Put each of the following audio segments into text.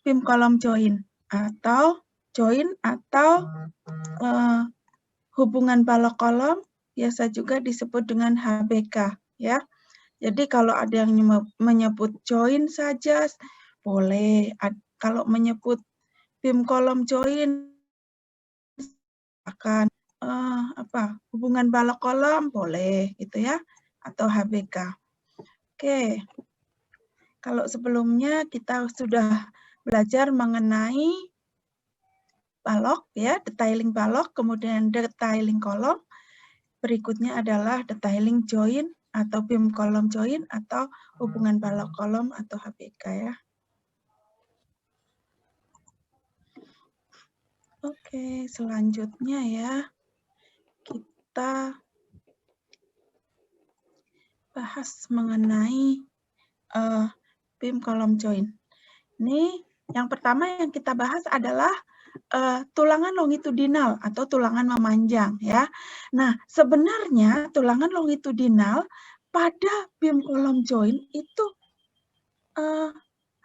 pim kolom join atau hubungan balok kolom biasa juga disebut dengan HBK ya. Jadi kalau ada yang menyebut join saja boleh, kalau menyebut pim kolom join akan hubungan balok kolom boleh gitu ya, atau HBK. Oke. Kalau sebelumnya kita sudah belajar mengenai balok ya, detailing balok, kemudian detailing kolom. Berikutnya adalah detailing join atau pim kolom join atau hubungan balok kolom atau HBK ya. Oke, selanjutnya ya kita bahas mengenai pim kolom join. Ini yang pertama yang kita bahas adalah tulangan longitudinal atau tulangan memanjang ya. Nah, sebenarnya tulangan longitudinal pada pim kolom join itu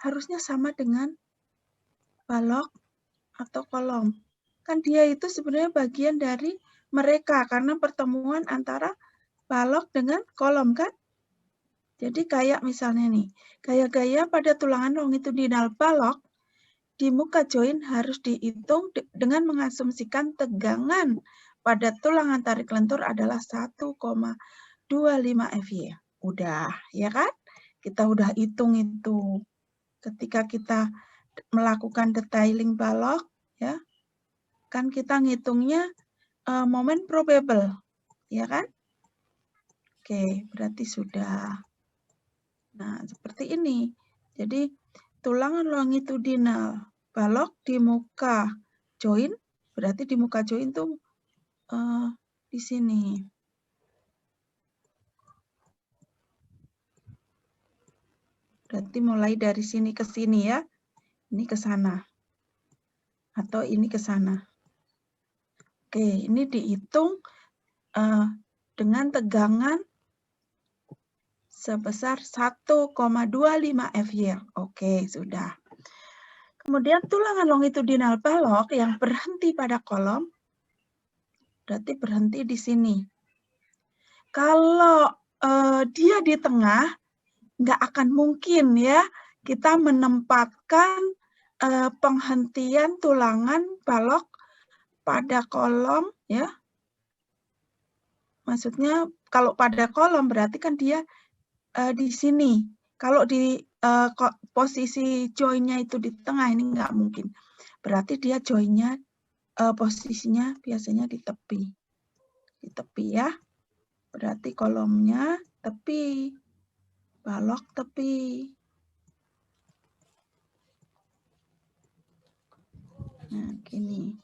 harusnya sama dengan balok atau kolom. Kan dia itu sebenarnya bagian dari mereka karena pertemuan antara balok dengan kolom kan. Jadi kayak misalnya nih, gaya-gaya pada tulangan longitudinal balok di muka join harus dihitung dengan mengasumsikan tegangan pada tulangan tarik lentur adalah 1,25 FY. Udah, ya kan? Kita udah hitung itu. Ketika kita melakukan detailing balok, ya, kan kita ngitungnya moment probable, ya kan? Oke, berarti sudah. Nah, seperti ini. Jadi, tulangan longitudinal balok di muka join, berarti di muka join tuh di sini. Berarti mulai dari sini ke sini ya. Ini ke sana. Atau ini ke sana. Oke, ini dihitung dengan tegangan sebesar 1,25 FY. Oke, sudah. Kemudian tulangan longitudinal balok yang berhenti pada kolom, berarti berhenti di sini. Kalau dia di tengah, nggak akan mungkin ya kita menempatkan penghentian tulangan balok pada kolom ya. Maksudnya kalau pada kolom berarti kan dia di sini. Kalau di posisi joinnya itu di tengah ini nggak mungkin. Berarti dia joinnya posisinya biasanya di tepi. Di tepi ya. Berarti kolomnya tepi. Balok tepi. Nah, gini.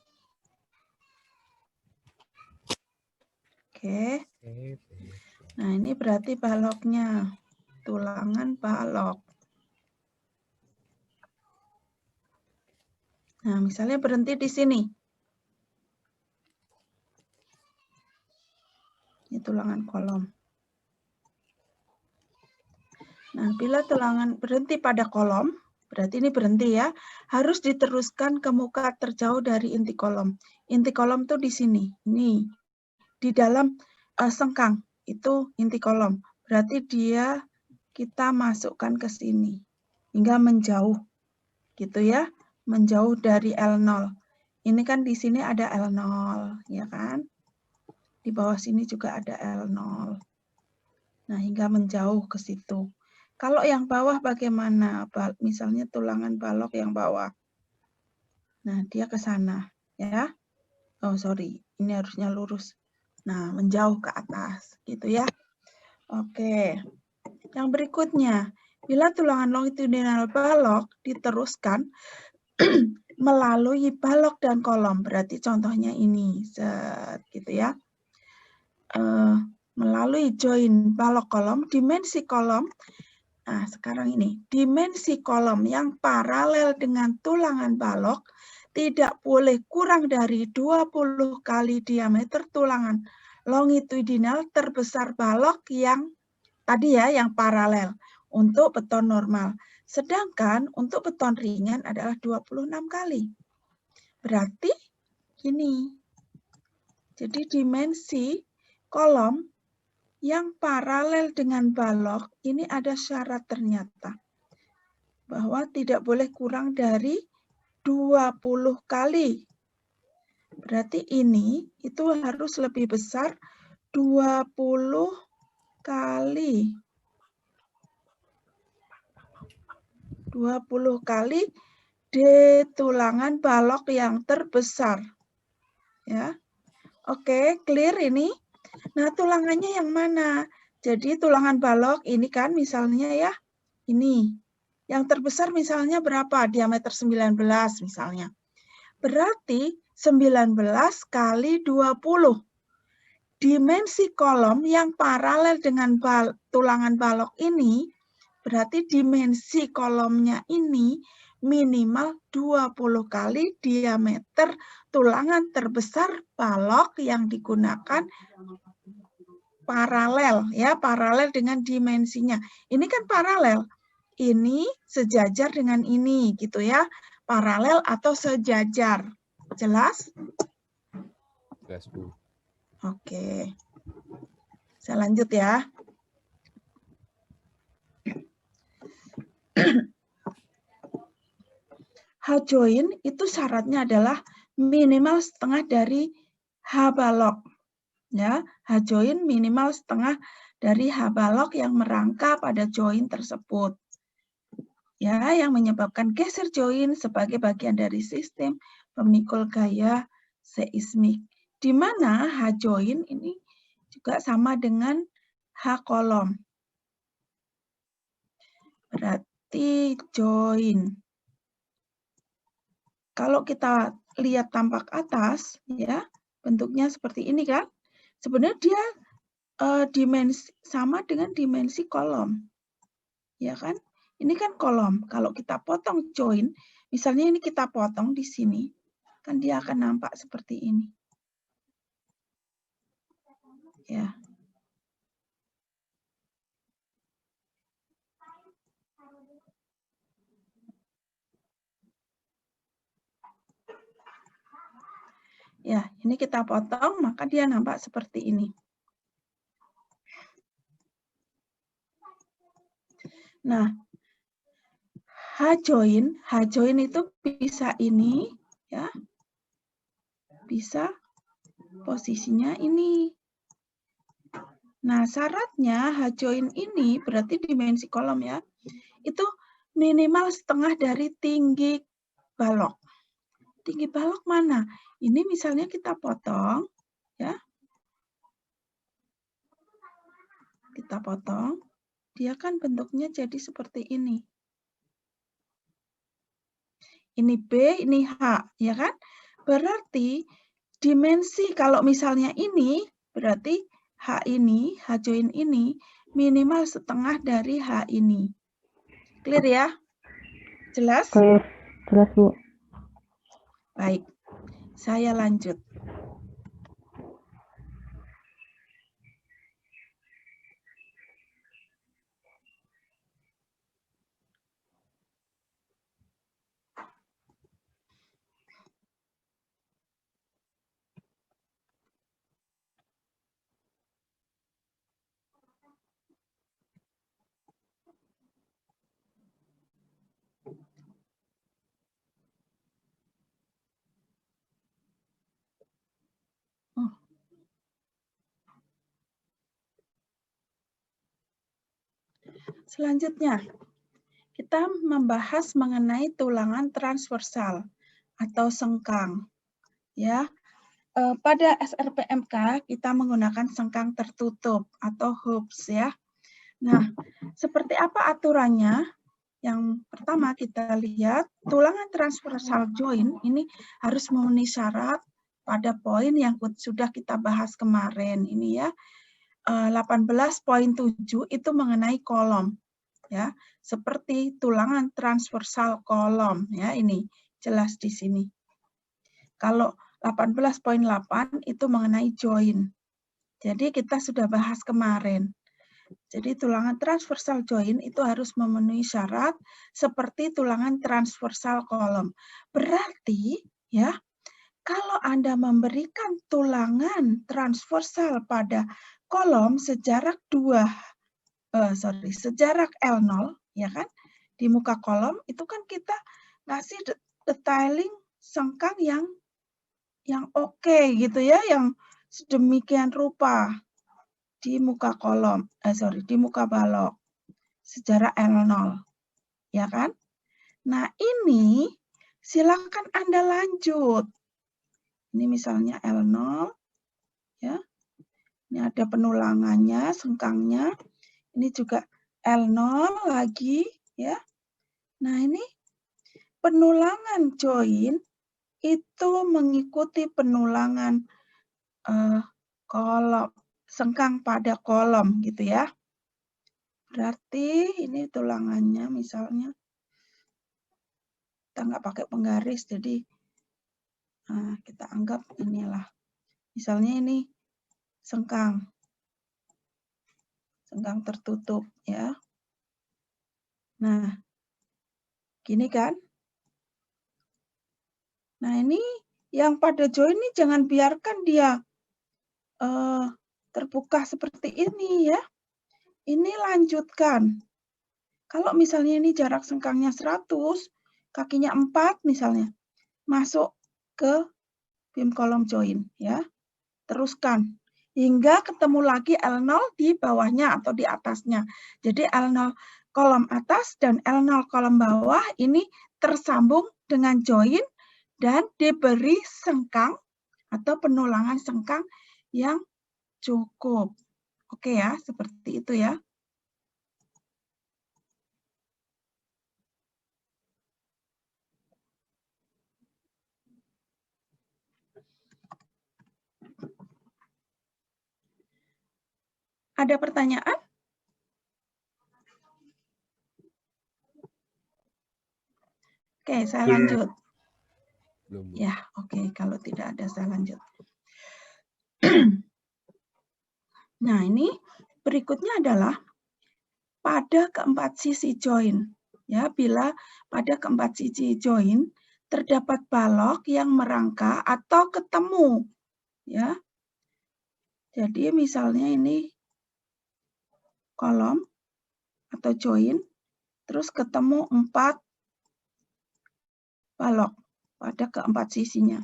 Oke. Nah, ini berarti baloknya. Tulangan balok. Nah, misalnya berhenti di sini. Ini tulangan kolom. Nah, bila tulangan berhenti pada kolom, berarti ini berhenti ya, harus diteruskan ke muka terjauh dari inti kolom. Inti kolom tuh di sini. Ini di dalam sengkang itu inti kolom. Berarti dia kita masukkan ke sini hingga menjauh. Gitu ya, menjauh dari L0. Ini kan di sini ada L0, ya kan? Di bawah sini juga ada L0. Nah, hingga menjauh ke situ. Kalau yang bawah bagaimana? Misalnya tulangan balok yang bawah. Nah, dia ke sana, ya. Oh, sorry. Ini harusnya lurus. Nah, menjauh ke atas, gitu ya. Oke. Yang berikutnya, bila tulangan longitudinal balok diteruskan melalui balok dan kolom, berarti contohnya ini, gitu ya. Melalui join balok kolom, dimensi kolom. Nah, sekarang ini, dimensi kolom yang paralel dengan tulangan balok tidak boleh kurang dari 20 kali diameter tulangan longitudinal terbesar balok yang tadi ya, yang paralel untuk beton normal. Sedangkan untuk beton ringan adalah 26 kali. Berarti ini. Jadi dimensi kolom yang paralel dengan balok ini ada syarat ternyata. Bahwa tidak boleh kurang dari 20 kali. Berarti ini itu harus lebih besar 20 kali. 20 kali D tulangan balok yang terbesar. Ya. Oke, clear ini? Nah, tulangannya yang mana? Jadi tulangan balok ini kan misalnya ya, ini. Yang terbesar misalnya berapa? Diameter 19 misalnya. Berarti 19 kali 20. Dimensi kolom yang paralel dengan tulangan balok ini, berarti dimensi kolomnya ini minimal 20 kali diameter tulangan terbesar balok yang digunakan paralel, ya, paralel dengan dimensinya. Ini kan paralel. Ini sejajar dengan ini, gitu ya. Paralel atau sejajar. Jelas? Jelas, Bu. Oke. Saya lanjut ya. H-join itu syaratnya adalah minimal setengah dari H-balok. Ya, H-join minimal setengah dari H-balok yang merangka pada join tersebut. Ya, yang menyebabkan geser join sebagai bagian dari sistem pemikul gaya seismik. Di mana H-join ini juga sama dengan H-kolom. Berarti join. Kalau kita lihat tampak atas, ya bentuknya seperti ini kan. Sebenarnya dia dimensi sama dengan dimensi kolom, ya kan? Ini kan kolom. Kalau kita potong join, misalnya ini kita potong di sini, kan dia akan nampak seperti ini. Ya. Ya, ini kita potong, maka dia nampak seperti ini. Nah, H-join itu bisa ini, ya, bisa posisinya ini. Nah, syaratnya H-join ini berarti dimensi kolom ya, itu minimal setengah dari tinggi balok. Tinggi balok mana? Ini misalnya kita potong, ya. Kita potong, dia kan bentuknya jadi seperti ini. Ini B, ini H, ya kan? Berarti dimensi kalau misalnya ini, berarti H ini, H join ini, minimal setengah dari H ini. Clear ya? Jelas? Clear. Jelas, Bu. Baik, saya lanjut. Selanjutnya, kita membahas mengenai tulangan transversal atau sengkang. Ya, pada SRPMK kita menggunakan sengkang tertutup atau hoops ya. Nah, seperti apa aturannya? Yang pertama kita lihat tulangan transversal join ini harus memenuhi syarat pada poin yang sudah kita bahas kemarin ini ya. 18.7 itu mengenai kolom ya, seperti tulangan transversal kolom ya, ini jelas di sini. Kalau 18.8 itu mengenai join. Jadi kita sudah bahas kemarin. Jadi tulangan transversal join itu harus memenuhi syarat seperti tulangan transversal kolom. Berarti ya, kalau Anda memberikan tulangan transversal pada kolom sejarak sejarak L0 ya kan, di muka kolom itu kan kita ngasih detailing sengkang yang oke gitu ya, yang sedemikian rupa di muka kolom, di muka balok sejarak L0 ya kan. Nah ini silakan Anda lanjut. Ini misalnya L0 ya. Ini ada penulangannya, sengkangnya. Ini juga L0 lagi ya. Nah ini penulangan join itu mengikuti penulangan kolom, sengkang pada kolom gitu ya. Berarti ini tulangannya misalnya kita nggak pakai penggaris, jadi kita anggap inilah. Misalnya ini sengkang tertutup ya. Nah, gini kan. Nah ini yang pada join ini jangan biarkan dia terbuka seperti ini ya. Ini lanjutkan. Kalau misalnya ini jarak sengkangnya 100, kakinya 4 misalnya, masuk ke bim kolom join ya. Teruskan hingga ketemu lagi L0 di bawahnya atau di atasnya. Jadi L0 kolom atas dan L0 kolom bawah ini tersambung dengan join dan diberi sengkang atau penulangan sengkang yang cukup. Oke ya, seperti itu ya. Ada pertanyaan? Oke, saya lanjut. Belum. Ya, oke. Kalau tidak ada, saya lanjut. Nah, ini berikutnya adalah pada keempat sisi join. Ya, bila pada keempat sisi join terdapat balok yang merangka atau ketemu. Ya. Jadi misalnya ini kolom atau join, terus ketemu 4 balok pada keempat sisinya.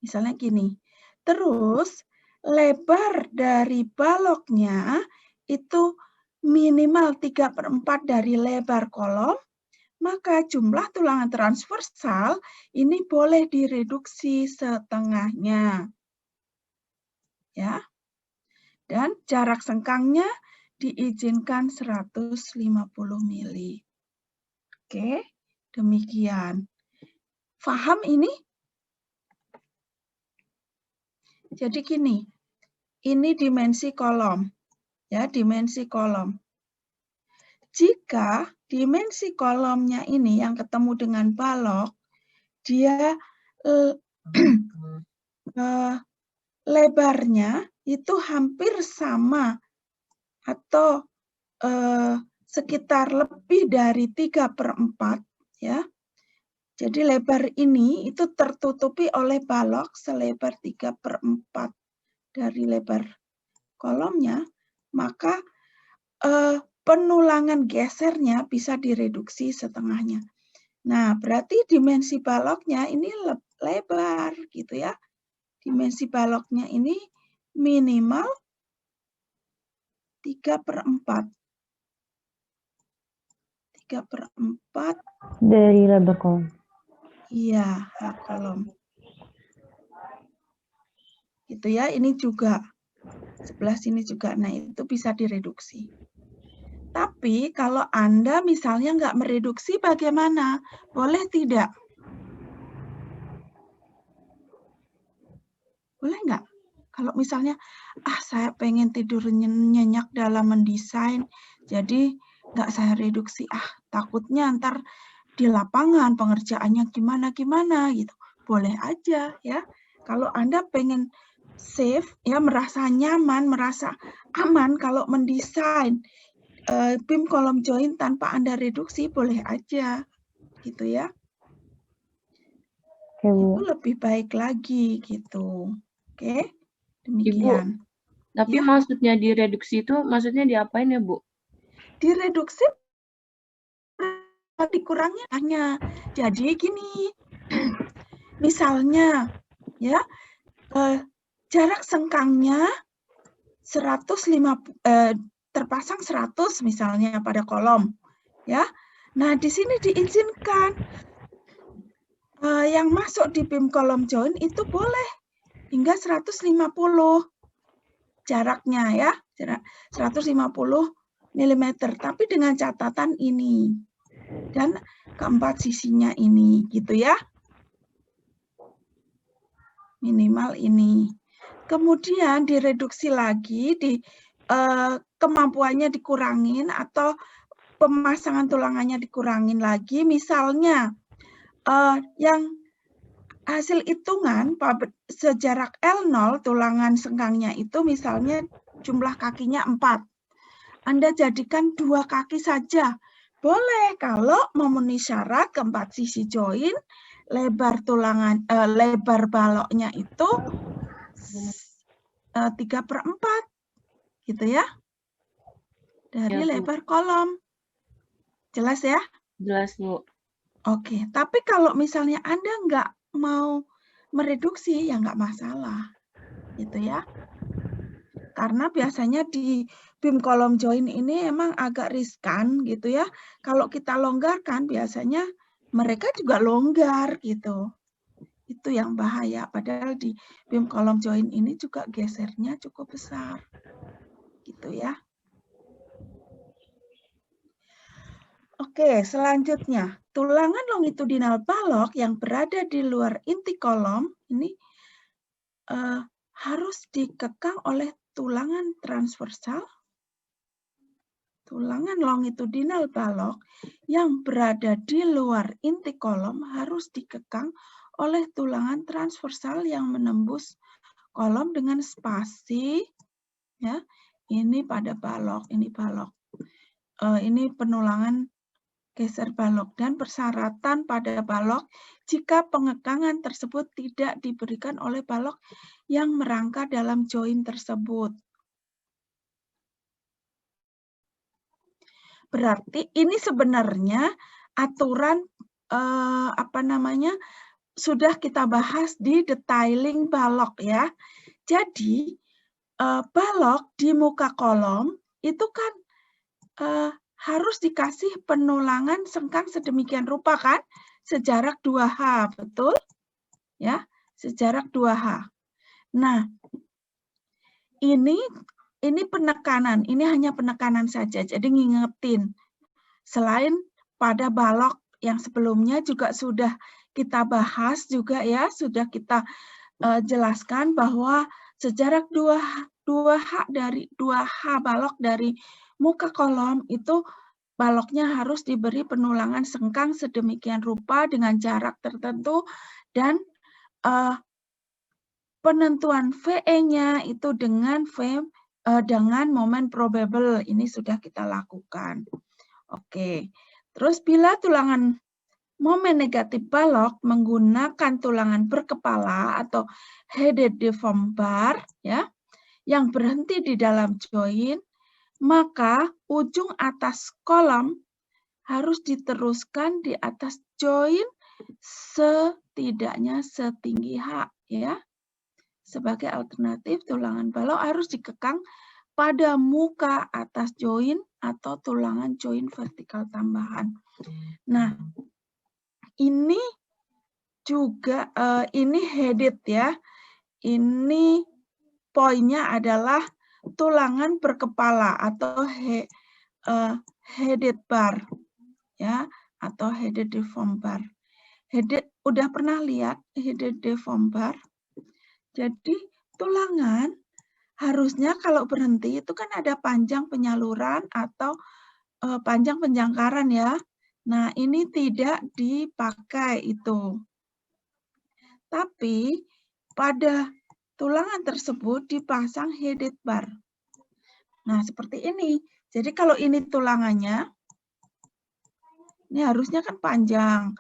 Misalnya gini. Terus lebar dari baloknya itu minimal 3/4 dari lebar kolom, maka jumlah tulangan transversal ini boleh direduksi setengahnya. Ya. Dan jarak sengkangnya diizinkan 150 mili. Oke, demikian. Paham ini? Jadi gini, ini dimensi kolom. Ya, dimensi kolom. Jika dimensi kolomnya ini yang ketemu dengan balok, dia lebarnya itu hampir sama atau sekitar lebih dari 3/4 ya. Jadi lebar ini itu tertutupi oleh balok selebar 3/4 dari lebar kolomnya, maka penulangan gesernya bisa direduksi setengahnya. Nah, berarti dimensi baloknya ini lebar gitu ya. Dimensi baloknya ini minimal 3/4. 3/4 dari lebar kolom. Iya, kolom. Gitu ya, ini juga. Sebelah sini juga. Nah, itu bisa direduksi. Tapi kalau Anda misalnya nggak mereduksi bagaimana? Boleh tidak? Boleh nggak? Kalau misalnya, saya pengen tidur nyenyak dalam mendesain, jadi nggak saya reduksi. Takutnya ntar di lapangan pengerjaannya gimana gitu. Boleh aja ya. Kalau Anda pengen safe, ya merasa nyaman, merasa aman kalau mendesain PIM kolom join tanpa Anda reduksi, boleh aja, gitu ya. Oke, Bu. Itu lebih baik lagi, gitu. Oke, demikian. Tapi Ya. maksudnya direduksi itu maksudnya diapain ya, Bu? Direduksi dikurangi hanya. Jadi gini, misalnya ya jarak sengkangnya 150 terpasang 100 misalnya pada kolom ya. Nah, di sini diizinkan yang masuk di PIM kolom join itu boleh hingga 150 jaraknya ya, jarak 150 mm, tapi dengan catatan ini dan keempat sisinya ini gitu ya. Minimal ini. Kemudian direduksi lagi, kemampuannya dikurangin atau pemasangan tulangannya dikurangin lagi. Misalnya yang hasil hitungan sejarak L0 tulangan sengkangnya itu misalnya jumlah kakinya 4. Anda jadikan 2 kaki saja. Boleh kalau memenuhi syarat keempat sisi join, lebar tulangan lebar baloknya itu 3/4 gitu ya. Dari Ya, Bu. lebar kolom. Jelas ya? Jelas, Bu. Oke, tapi kalau misalnya Anda nggak mau mereduksi, ya nggak masalah. Gitu ya. Karena biasanya di BIM kolom join ini emang agak riskan gitu ya. Kalau kita longgarkan, biasanya mereka juga longgar gitu. Itu yang bahaya. Padahal di BIM kolom join ini juga gesernya cukup besar. Gitu ya. Oke, selanjutnya. Tulangan longitudinal balok yang berada di luar inti kolom ini harus dikekang oleh tulangan transversal. Tulangan longitudinal balok yang berada di luar inti kolom harus dikekang oleh tulangan transversal yang menembus kolom dengan spasi. Ya, ini pada balok, ini balok. Ini penulangan geser balok dan persyaratan pada balok jika pengekangan tersebut tidak diberikan oleh balok yang merangka dalam join tersebut. Berarti ini sebenarnya aturan sudah kita bahas di detailing balok ya. Jadi balok di muka kolom itu kan harus dikasih penulangan sengkang sedemikian rupa kan, sejarak 2H, betul? Ya, sejarak 2H. Nah, ini penekanan, ini hanya penekanan saja, jadi ngingetin. Selain pada balok yang sebelumnya juga sudah kita bahas juga ya, sudah kita jelaskan bahwa sejarak 2H balok dari muka kolom itu baloknya harus diberi penulangan sengkang sedemikian rupa dengan jarak tertentu dan penentuan VE-nya itu dengan momen probable. Ini sudah kita lakukan. Oke. Terus bila tulangan momen negatif balok menggunakan tulangan berkepala atau headed deform bar ya, yang berhenti di dalam join, maka ujung atas kolom harus diteruskan di atas join setidaknya setinggi H ya. Sebagai alternatif, tulangan balok harus dikekang pada muka atas join atau tulangan join vertikal tambahan. Nah, ini juga ini headed ya. Ini poinnya adalah tulangan berkepala atau headed bar ya, atau headed deform bar. Headed udah pernah lihat headed deform bar? Jadi tulangan harusnya kalau berhenti itu kan ada panjang penyaluran atau panjang penjangkaran ya. Nah, ini tidak dipakai itu. Tapi pada tulangan tersebut dipasang headed bar. Nah, seperti ini. Jadi kalau ini tulangannya, ini harusnya kan panjang.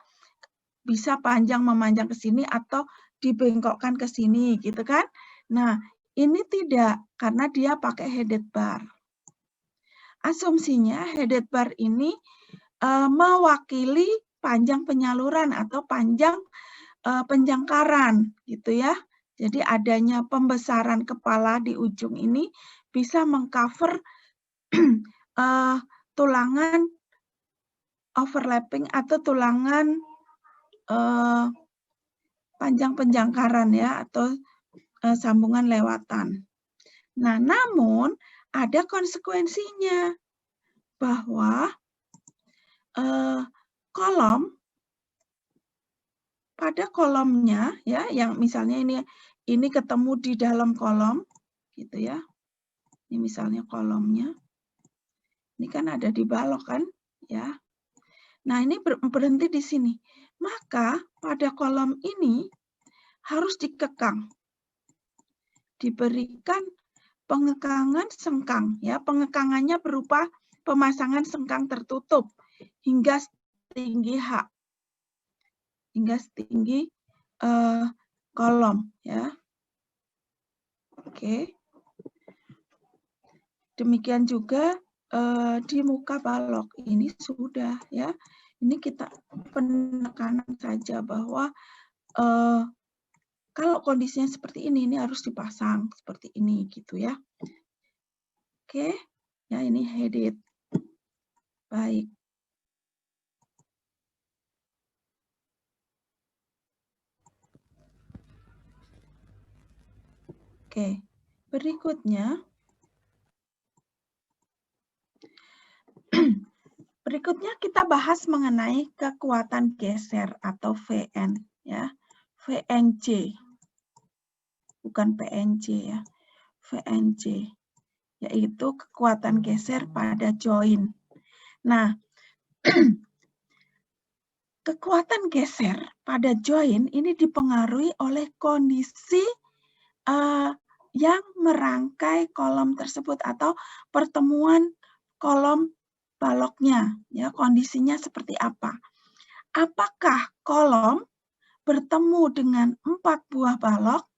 Bisa panjang memanjang ke sini atau dibengkokkan ke sini, gitu kan? Nah, ini tidak, karena dia pakai headed bar. Asumsinya headed bar ini mewakili panjang penyaluran atau panjang penjangkaran, gitu ya. Jadi adanya pembesaran kepala di ujung ini bisa mengcover tulangan overlapping atau tulangan panjang penjangkaran ya, atau sambungan lewatan. Nah, namun ada konsekuensinya bahwa kolom pada kolomnya ya, yang misalnya ini ketemu di dalam kolom gitu ya. Ini misalnya kolomnya. Ini kan ada di balok kan ya. Nah, ini berhenti di sini. Maka pada kolom ini harus dikekang. Diberikan pengekangan sengkang ya. Pengekangannya berupa pemasangan sengkang tertutup hingga setinggi H. Hingga setinggi kolom ya. Oke. Demikian juga di muka balok ini sudah ya. Ini kita penekanan saja bahwa kalau kondisinya seperti ini harus dipasang seperti ini gitu ya. Oke, ya ini headed. Baik. Oke, berikutnya. Berikutnya kita bahas mengenai kekuatan geser atau VN ya. VNC. Bukan PNC ya. VNC yaitu kekuatan geser pada join. Nah, kekuatan geser pada join ini dipengaruhi oleh kondisi yang merangkai kolom tersebut atau pertemuan kolom baloknya, ya kondisinya seperti apa? Apakah kolom bertemu dengan 4 buah balok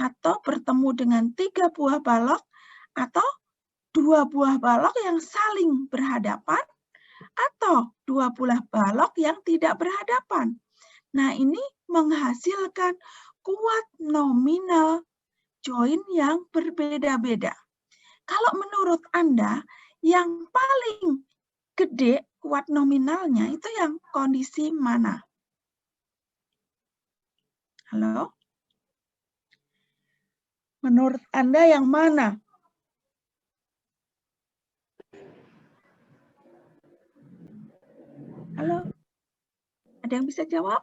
atau bertemu dengan 3 buah balok atau 2 buah balok yang saling berhadapan atau 2 buah balok yang tidak berhadapan? Nah, ini menghasilkan kuat nominal join yang berbeda-beda. Kalau menurut Anda yang paling gede kuat nominalnya itu yang kondisi mana? Halo? Menurut Anda yang mana? Halo? Ada yang bisa jawab?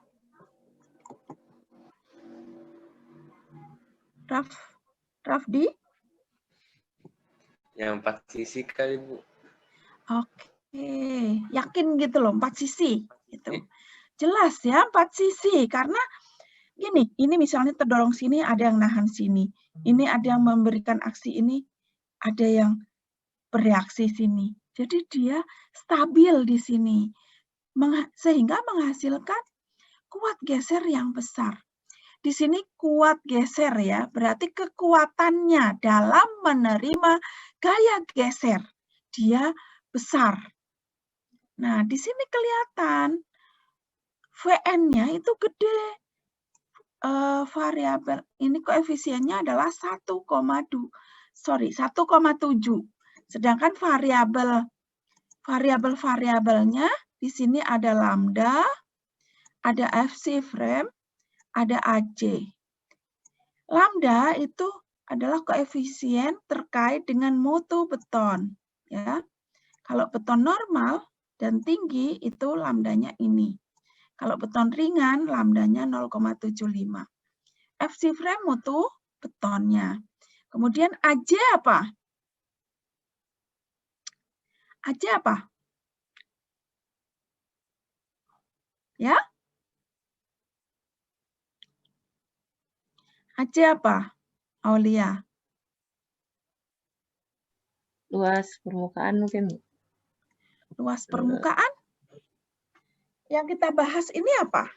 Rafdi? Yang 4 sisi kali, Bu. Oke, yakin gitu loh, 4 sisi. Gitu. Jelas ya, 4 sisi. Karena gini, ini misalnya terdorong sini, ada yang nahan sini. Ini ada yang memberikan aksi ini, ada yang bereaksi sini. Jadi dia stabil di sini. Sehingga menghasilkan kuat geser yang besar. Di sini kuat geser ya, berarti kekuatannya dalam menerima gaya geser. Dia besar. Nah, di sini kelihatan VN-nya itu gede. Variabel ini koefisiennya adalah 1,7. Sedangkan variabelnya di sini ada lambda, ada FC frame, ada AC. Lambda itu adalah koefisien terkait dengan mutu beton, ya. Kalau beton normal dan tinggi itu lambdanya ini. Kalau beton ringan lambdanya 0,75. FC frame mutu betonnya. Kemudian AC apa? AC apa? Ya? AC apa, Aulia? Luas permukaan mungkin, Bu. Luas permukaan. Yang kita bahas ini apa?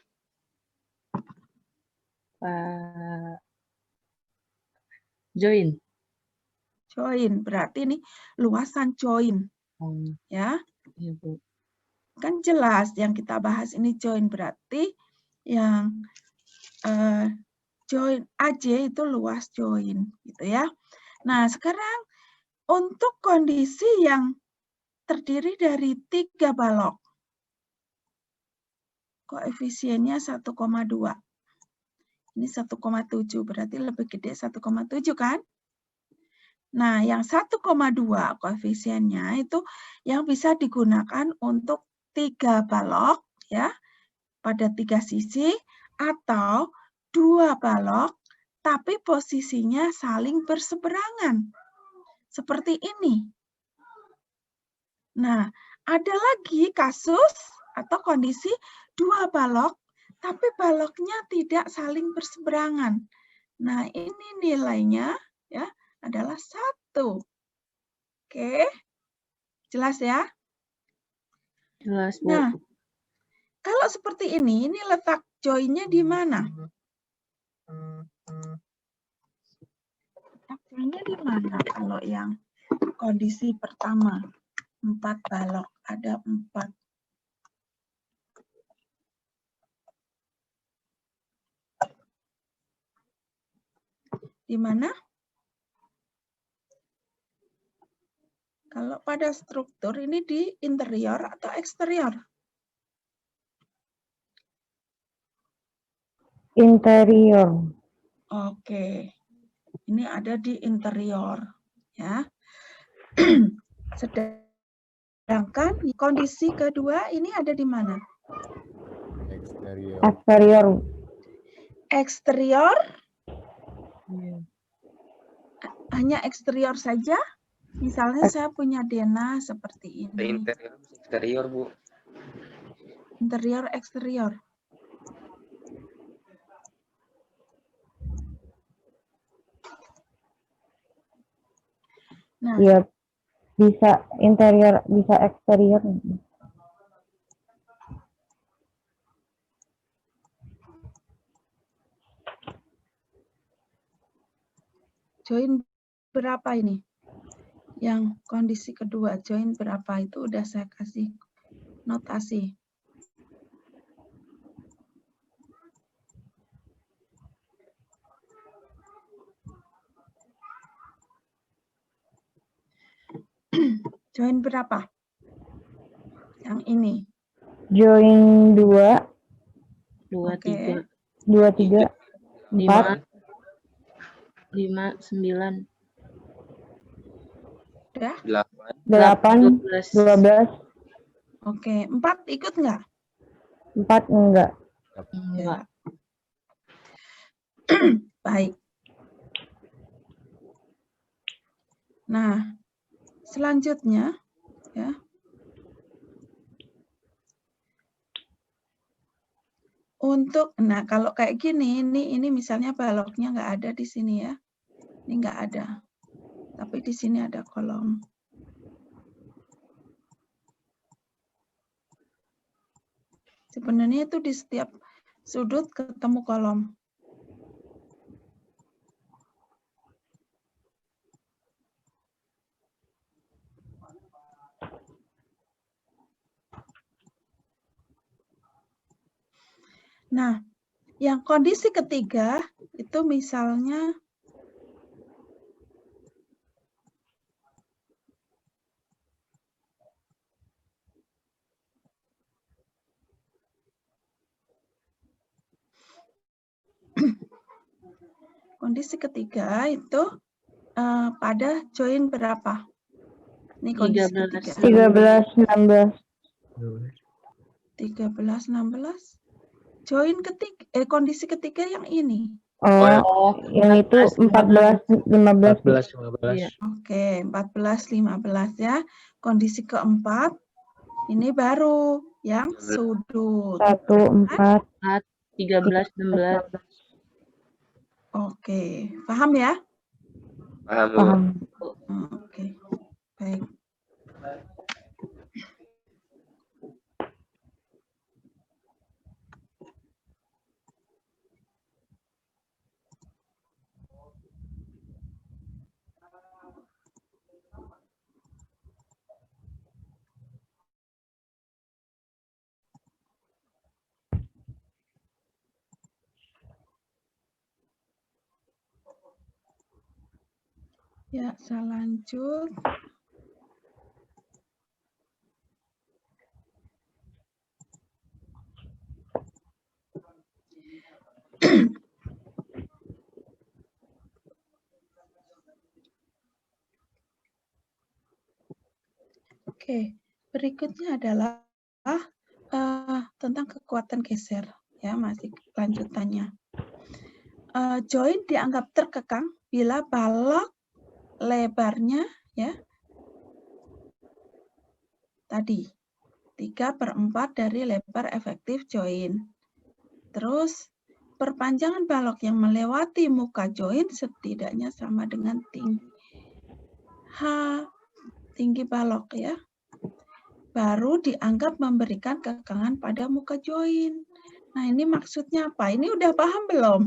Join. Join. Berarti ini luasan join. Ya. Iya, Bu. Kan jelas yang kita bahas ini join. Berarti yang join AJ itu luas join. Gitu ya. Nah, sekarang untuk kondisi yang terdiri dari 3 balok. Koefisiennya 1,2. Ini 1,7, berarti lebih gede 1,7 kan? Nah, yang 1,2 koefisiennya itu yang bisa digunakan untuk 3 balok ya, pada 3 sisi atau 2 balok tapi posisinya saling berseberangan. Seperti ini. Nah, ada lagi kasus atau kondisi 2 balok tapi baloknya tidak saling berseberangan. Nah, ini nilainya ya adalah 1. Oke. Jelas ya? Jelas, Bu. Nah, kalau seperti ini letak join-nya di mana? Letak join-nya di mana kalau yang kondisi pertama? 4 balok, ada 4. Di mana? Kalau pada struktur ini di interior atau eksterior? Interior. Oke. Ini ada di interior ya. Sedangkan kondisi kedua ini ada di mana? Eksterior. Eksterior. Eksterior? Iya. Hanya eksterior saja? Misalnya saya punya denah seperti ini. Interior, eksterior, Bu. Interior, eksterior. Nah, Ya, bisa interior, bisa eksterior. join berapa ini? Yang kondisi kedua, join berapa itu udah saya kasih notasi. Join berapa? Yang ini. Join 2, 2, Oke. 3, 2, 3, 4. 5, 9. Udah? 8, 12. Oke. 4 ikut nggak? 4 enggak. Enggak. Baik. Nah, selanjutnya ya. Nah kalau kayak gini, ini misalnya baloknya nggak ada di sini ya. Ini nggak ada. Tapi di sini ada kolom. Sebenarnya itu di setiap sudut ketemu kolom. Nah, yang kondisi ketiga itu misalnya kondisi ketiga itu pada join berapa? Ini kondisi 13, ketiga. 13, 16. 13, 16. Join ketiga, kondisi ketiga yang ini. Oh, yang itu 14, 15. 14, 15. Iya. Oke, 14, 15 ya. Kondisi keempat, ini baru yang sudut. 1, 4, 13, 16. Oke, paham ya? Paham, Bu. Paham. Oke, baik. Ya, saya lanjut. Oke, berikutnya adalah tentang kekuatan geser. Ya, masih lanjutannya. Join dianggap terkekang bila balok lebarnya ya tadi 3/4 dari lebar efektif join. Terus perpanjangan balok yang melewati muka join setidaknya sama dengan tinggi balok ya. Baru dianggap memberikan kekangan pada muka join. Nah, ini maksudnya apa? Ini udah paham belum?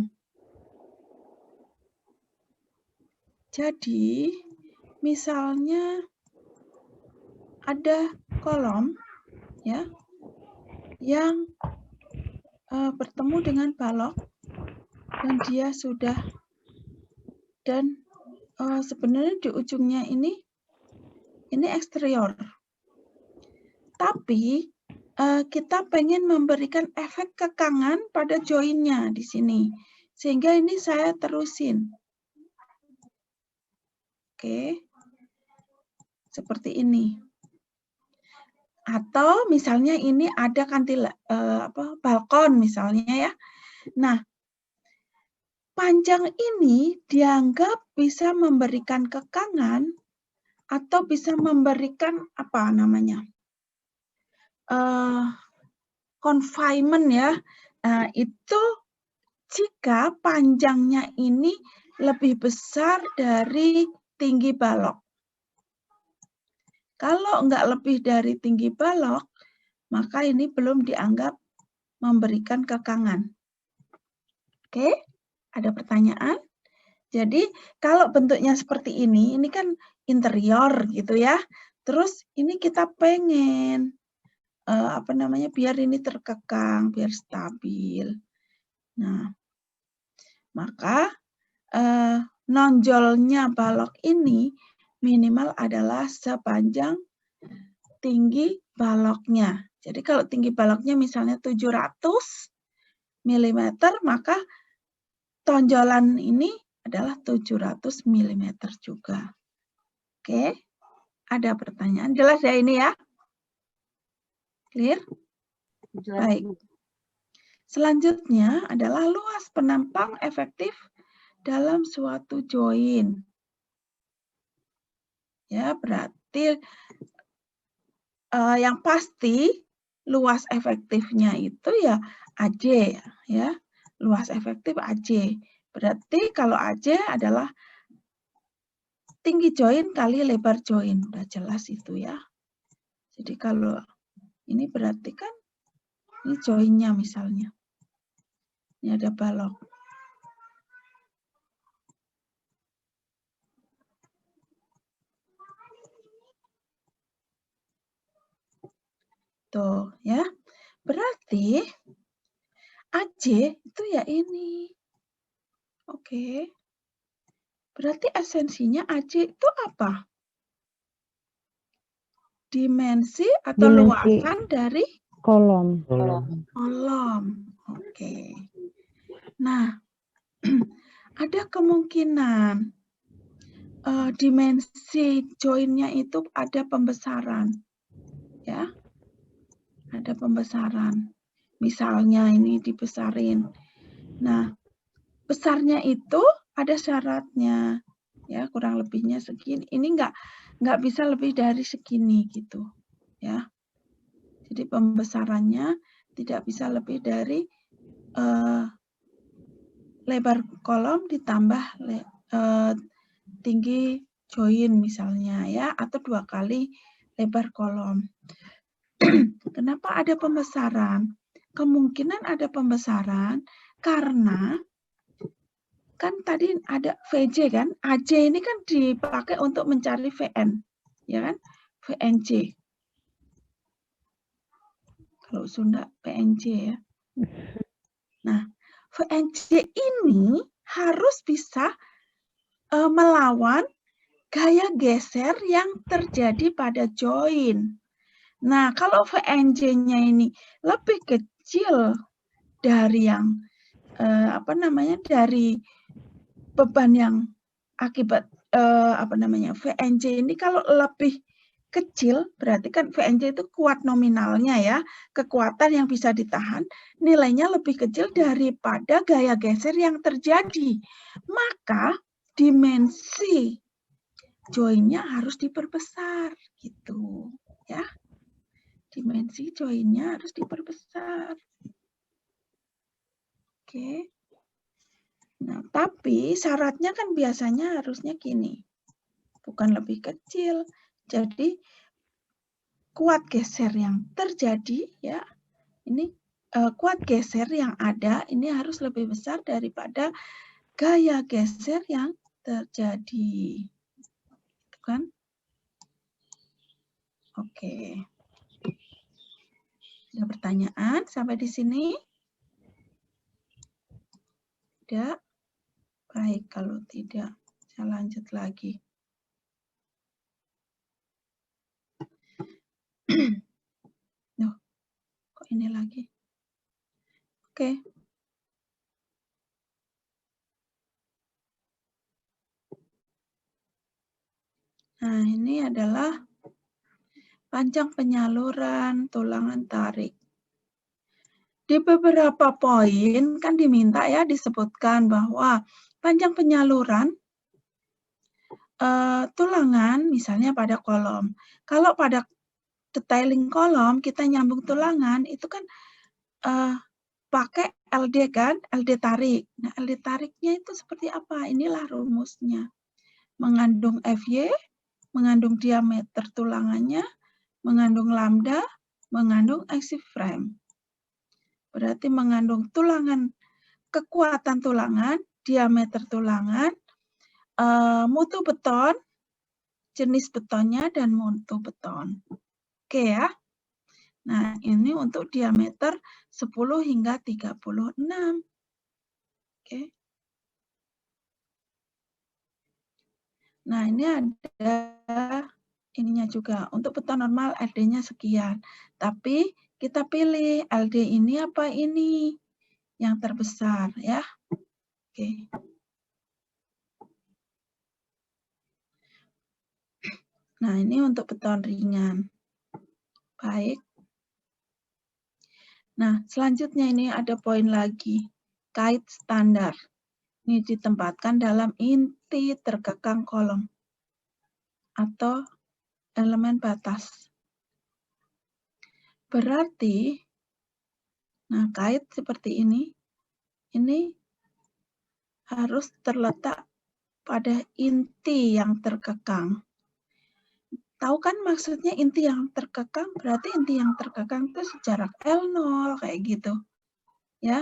Jadi, misalnya ada kolom ya yang bertemu dengan balok dan dia sudah sebenarnya di ujungnya ini eksterior. Tapi kita pengen memberikan efek kekangan pada joinnya di sini. Sehingga ini saya terusin. Oke. Seperti ini. Atau misalnya ini ada balkon misalnya ya. Nah, panjang ini dianggap bisa memberikan kekangan atau bisa memberikan apa namanya? Confinement ya. Itu jika panjangnya ini lebih besar dari tinggi balok. Kalau enggak lebih dari tinggi balok, maka ini belum dianggap memberikan kekangan. Oke, ada pertanyaan? Jadi kalau bentuknya seperti ini kan interior gitu ya. Terus ini kita pengen biar ini terkekang, biar stabil. Nah, maka nonjolnya balok ini minimal adalah sepanjang tinggi baloknya. Jadi kalau tinggi baloknya misalnya 700 mm, maka tonjolan ini adalah 700 mm juga. Oke, ada pertanyaan? Jelas ya ini ya? Clear? Baik. Selanjutnya adalah luas penampang efektif dalam suatu join. Ya, berarti yang pasti luas efektifnya itu ya AJ ya. Luas efektif AJ. Berarti kalau AJ adalah tinggi join kali lebar join. Udah jelas itu ya. Jadi kalau ini berarti kan ini joinnya misalnya. Ini ada balok. Tuh ya. Berarti AJ itu ya ini. Oke. Berarti esensinya AJ itu apa? Dimensi atau luasan dari kolom. Kolom. Oke. Nah, ada kemungkinan dimensi joinnya itu ada pembesaran. Ya. Ada pembesaran. Misalnya ini dibesarin. Nah, besarnya itu ada syaratnya. Ya, kurang lebihnya segini. Ini nggak bisa lebih dari segini gitu. Ya. Jadi pembesarannya tidak bisa lebih dari lebar kolom ditambah tinggi join misalnya ya, atau 2 kali lebar kolom. Kenapa ada pembesaran? Kemungkinan ada pembesaran karena kan tadi ada VJ kan, AJ ini kan dipakai untuk mencari VN, ya kan, VNJ. Kalau Sunda PNJ ya. Nah, VNJ ini harus bisa melawan gaya geser yang terjadi pada join. Nah, kalau VNJ-nya ini lebih kecil dari yang dari beban yang akibat VNJ ini kalau lebih kecil, berarti kan VNJ itu kuat nominalnya ya, kekuatan yang bisa ditahan, nilainya lebih kecil daripada gaya geser yang terjadi. Maka dimensi joinnya harus diperbesar gitu ya. Dimensi joinnya harus diperbesar. Oke. Nah, tapi syaratnya kan biasanya harusnya gini. Bukan lebih kecil. Jadi kuat geser yang terjadi ya. Ini kuat geser yang ada ini harus lebih besar daripada gaya geser yang terjadi. Itu kan? Oke. Ada pertanyaan sampai di sini? Tidak? Baik, kalau tidak, saya lanjut lagi. Loh, kok ini lagi? Oke. Nah, ini adalah panjang penyaluran tulangan tarik. Di beberapa poin kan diminta ya disebutkan bahwa panjang penyaluran tulangan misalnya pada kolom. Kalau pada detailing kolom kita nyambung tulangan itu kan pakai LD kan, LD tarik. Nah, LD tariknya itu seperti apa? Inilah rumusnya. Mengandung FY, mengandung diameter tulangannya, mengandung lambda, mengandung axis frame. Berarti mengandung tulangan, kekuatan tulangan, diameter tulangan, mutu beton, jenis betonnya, dan mutu beton. Oke ya. Nah, ini untuk diameter 10 hingga 36. Oke. Nah, ini ada ininya juga. Untuk beton normal LD-nya sekian. Tapi kita pilih LD ini apa ini yang terbesar ya. Oke. Nah, ini untuk beton ringan. Baik. Nah, selanjutnya ini ada poin lagi. Kait standar. Ini ditempatkan dalam inti terkekang kolom atau elemen batas. Berarti, nah kait seperti ini harus terletak pada inti yang terkekang. Tahu kan maksudnya inti yang terkekang? Berarti inti yang terkekang itu sejarak L0 kayak gitu. Ya,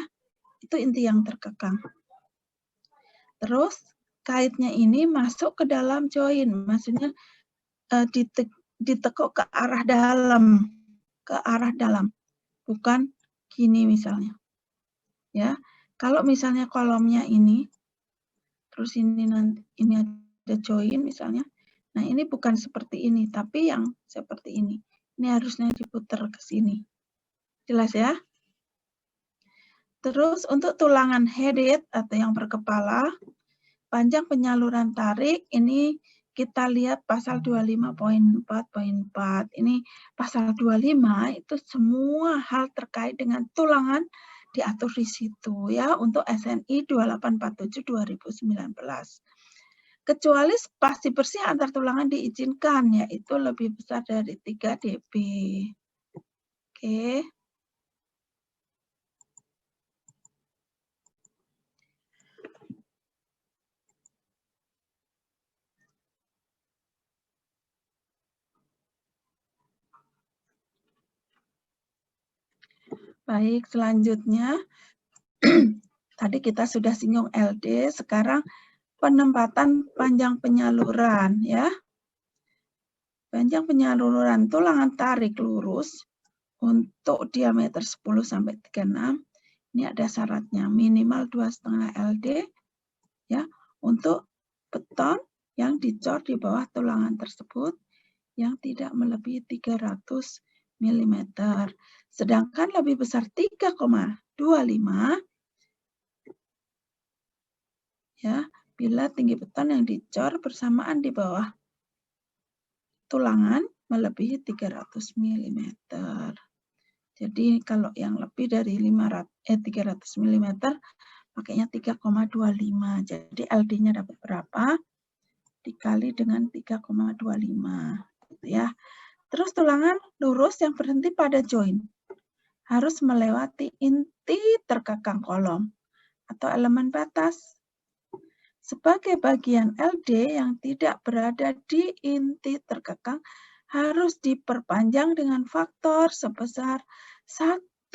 itu inti yang terkekang. Terus kaitnya ini masuk ke dalam join, maksudnya ditekuk ke arah dalam, bukan gini misalnya. Ya, kalau misalnya kolomnya ini, terus ini nanti ini ada join misalnya. Nah, ini bukan seperti ini, tapi yang seperti ini. Ini harusnya diputar ke sini. Jelas ya? Terus untuk tulangan headed atau yang berkepala, panjang penyaluran tarik, ini kita lihat pasal 25.4.4. Ini pasal 25 itu semua hal terkait dengan tulangan diatur di situ ya untuk SNI 2847 2019. Kecuali spasi bersih antar tulangan diizinkan, yaitu lebih besar dari 3 dB. Oke. Baik, selanjutnya tadi kita sudah singgung LD, sekarang penempatan panjang penyaluran ya. Panjang penyaluran tulangan tarik lurus untuk diameter 10 sampai 36. Ini ada syaratnya minimal 2,5 LD ya untuk beton yang dicor di bawah tulangan tersebut yang tidak melebihi 300 mm. Sedangkan lebih besar 3,25 ya bila tinggi beton yang dicor bersamaan di bawah tulangan melebihi 300 mm. Jadi kalau yang lebih dari 300 mm pakainya 3,25. Jadi LD-nya dapat berapa? Dikali dengan 3,25 gitu ya. Terus tulangan lurus yang berhenti pada join harus melewati inti terkekang kolom atau elemen batas. Sebagai bagian LD yang tidak berada di inti terkekang harus diperpanjang dengan faktor sebesar 1,6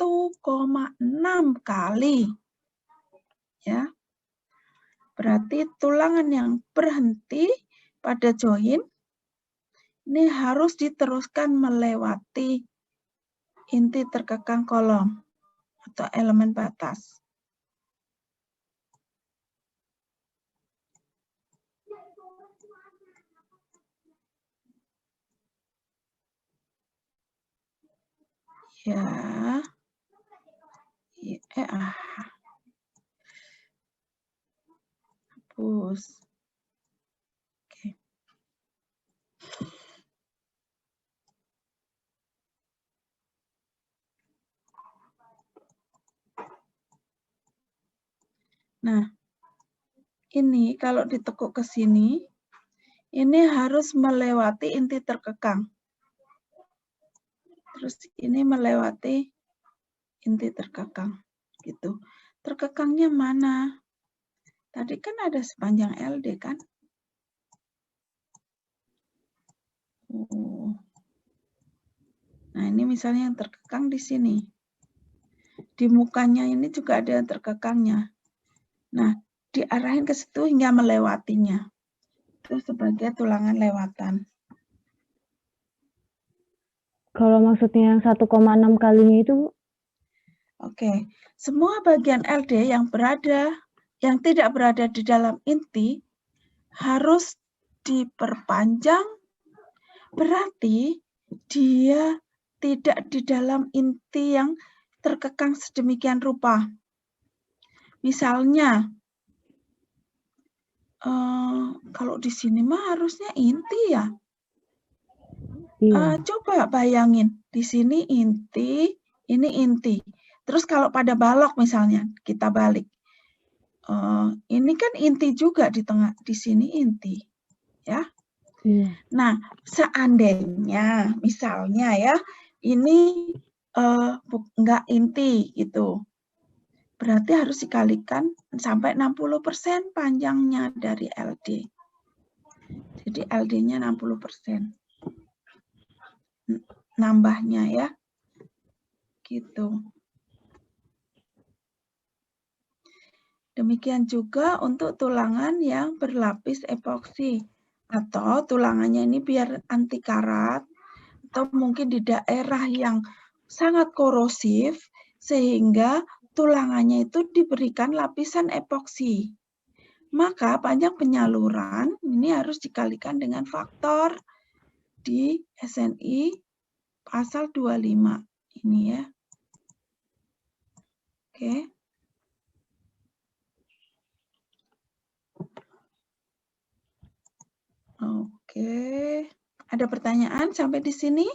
kali. Ya. Berarti tulangan yang berhenti pada join ini harus diteruskan melewati inti terkekang kolom atau elemen batas. Ya. Hapus. Oke. Nah, ini kalau ditekuk ke sini, ini harus melewati inti terkekang. Terus ini melewati inti terkekang, gitu. Terkekangnya mana? Tadi kan ada sepanjang LD kan? Nah, ini misalnya yang terkekang di sini. Di mukanya ini juga ada yang terkekangnya. Nah, diarahin ke situ hingga melewatinya. Itu sebagai tulangan lewatan. Kalau maksudnya yang 1,6 kalinya itu? Oke, semua bagian LD yang tidak berada di dalam inti harus diperpanjang, berarti dia tidak di dalam inti yang terkekang sedemikian rupa. Misalnya, kalau di sini mah harusnya inti ya. Iya. Coba bayangin, di sini inti, ini inti. Terus kalau pada balok misalnya, kita balik. Ini kan inti juga di tengah, di sini inti. Ya. Iya. Nah, seandainya misalnya ya, ini enggak inti gitu. Berarti harus dikalikan sampai 60% panjangnya dari LD. Jadi LD-nya 60%. Nambahnya ya. Gitu. Demikian juga untuk tulangan yang berlapis epoksi. Atau tulangannya ini biar anti karat. Atau mungkin di daerah yang sangat korosif. Sehingga tulangannya itu diberikan lapisan epoksi. Maka panjang penyaluran ini harus dikalikan dengan faktor di SNI pasal 25 ini ya. Oke. Oke. Ada pertanyaan sampai di sini?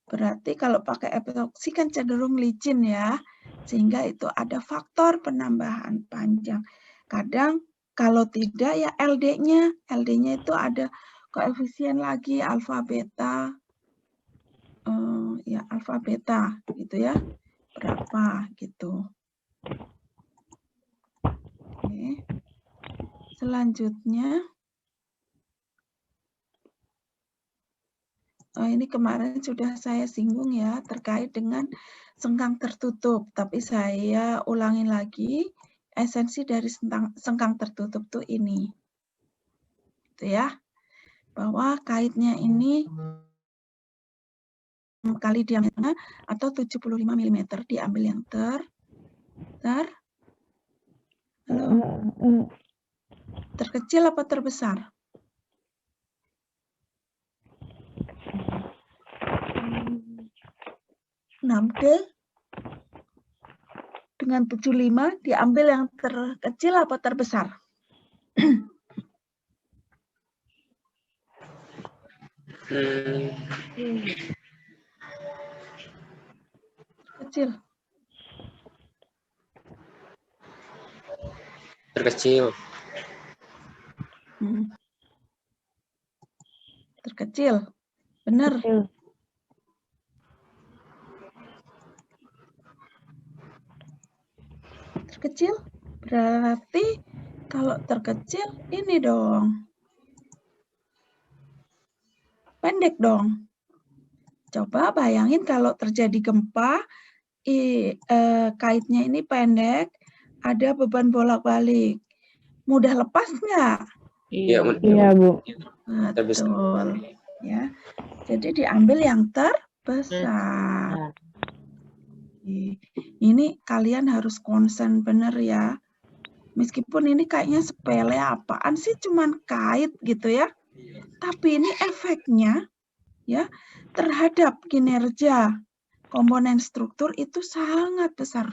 Berarti kalau pakai epoksi kan cenderung licin ya. Sehingga itu ada faktor penambahan panjang. Kadang kalau tidak ya LD-nya. LD-nya itu ada koefisien lagi alfa beta. Ya alfa beta gitu ya. Berapa gitu. Oke. Selanjutnya Ini kemarin sudah saya singgung ya terkait dengan sengkang tertutup, tapi saya ulangin lagi esensi dari sengkang tertutup tuh ini. Gitu ya. Bahwa kaitnya ini kali diameternya atau 75 mm, diambil yang terkecil apa terbesar? Ngambil dengan 75 diambil yang terkecil apa terbesar? Kecil. Terkecil. Terkecil. Benar. Kecil. Terkecil berarti kalau terkecil ini dong. Pendek dong. Coba bayangin kalau terjadi gempa, kaitnya ini pendek, ada beban bolak-balik. Mudah lepas nggak? Iya. Iya, Bu. Betul. Ya. Jadi diambil yang terbesar. Ini kalian harus konsen bener ya. Meskipun ini kayaknya sepele, apaan sih cuman kait gitu ya. Tapi ini efeknya ya terhadap kinerja komponen struktur itu sangat besar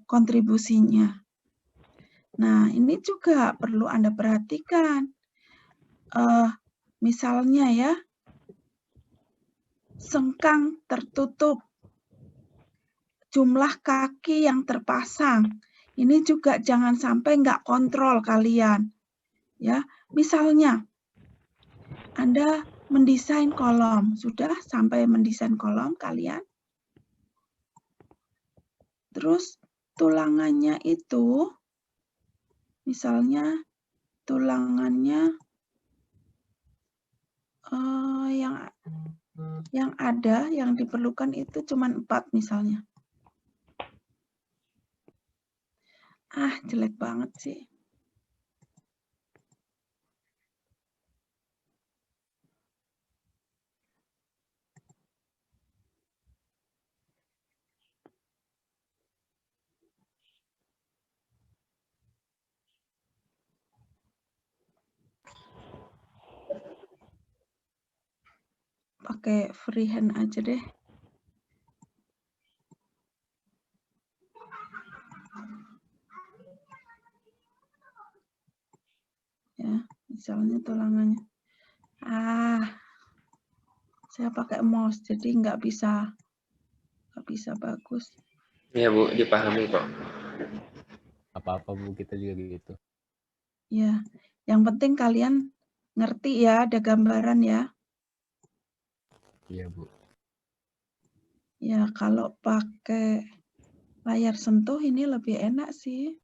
kontribusinya. Nah, ini juga perlu Anda perhatikan. Misalnya ya, sengkang tertutup, jumlah kaki yang terpasang. Ini juga jangan sampai nggak kontrol kalian. Ya, misalnya Anda mendesain kolom, sudah sampai mendesain kolom kalian. Terus tulangannya itu, misalnya tulangannya yang ada, yang diperlukan itu cuma 4 misalnya. Jelek banget sih. Pakai freehand aja deh. Ya, misalnya tulangannya. Saya pakai mouse jadi nggak bisa bagus. Iya Bu, dipahami kok. Apa-apa Bu, kita juga gitu. Ya, yang penting kalian ngerti ya, ada gambaran ya. Iya Bu. Ya, kalau pakai layar sentuh ini lebih enak sih.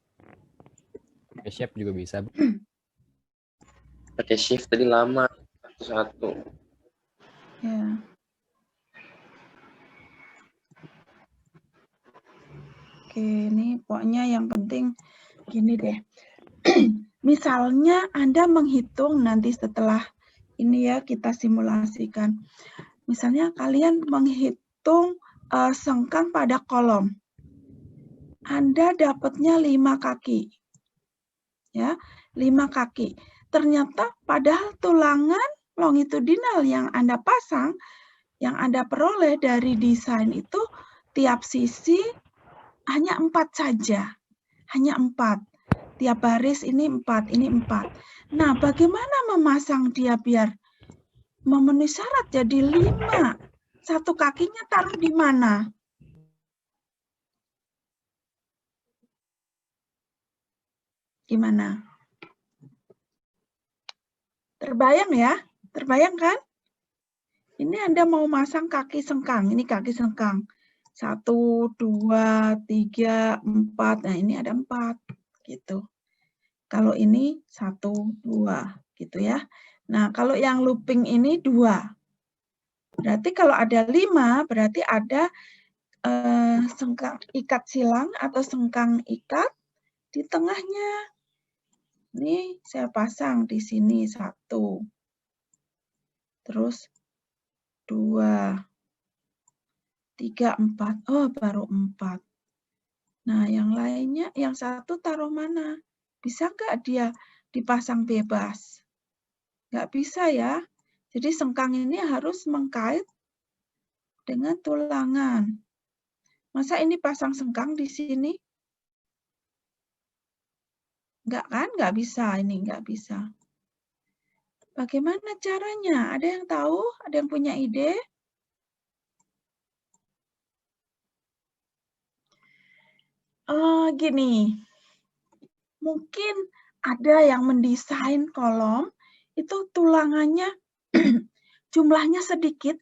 Pakai shape juga bisa Bu. Pakai shift tadi lama satu-satu. Ya. Oke, ini pokoknya yang penting gini deh. Misalnya Anda menghitung nanti setelah ini ya kita simulasikan. Misalnya kalian menghitung sengkang pada kolom. Anda dapatnya 5 kaki. Ya, 5 kaki. Ternyata padahal tulangan longitudinal yang Anda pasang, yang Anda peroleh dari desain itu tiap sisi hanya 4 saja. Hanya 4. Tiap baris ini 4, ini 4. Nah, bagaimana memasang dia biar memenuhi syarat jadi 5? Satu kakinya taruh di mana? Gimana? Terbayang ya? Terbayang kan? Ini Anda mau masang kaki sengkang. Ini kaki sengkang. 1, 2, 3, 4. Nah, ini ada 4. Gitu. Kalau ini 1, 2. Gitu ya. Nah, kalau yang looping ini 2. Berarti kalau ada 5, berarti ada sengkang ikat silang atau sengkang ikat di tengahnya. Ini saya pasang di sini 1. Terus 2, 3, 4. Oh, baru 4. Nah, yang lainnya, yang 1 taruh mana? Bisa nggak dia dipasang bebas? Nggak bisa ya. Jadi sengkang ini harus mengkait dengan tulangan. Masa ini pasang sengkang di sini? Nggak kan? Nggak bisa ini, nggak bisa. Bagaimana caranya? Ada yang tahu? Ada yang punya ide? Gini, mungkin ada yang mendesain kolom, itu tulangannya jumlahnya sedikit,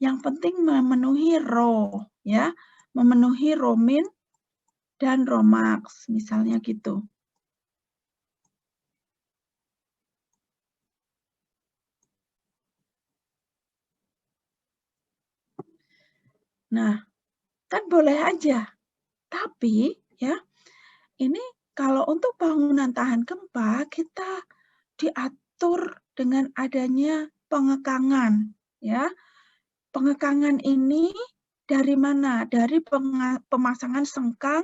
yang penting memenuhi row, ya, memenuhi row min dan row max, misalnya gitu. Nah, kan boleh aja. Tapi ya, ini kalau untuk bangunan tahan gempa kita diatur dengan adanya pengekangan, ya. Pengekangan ini dari mana? Dari pemasangan sengkang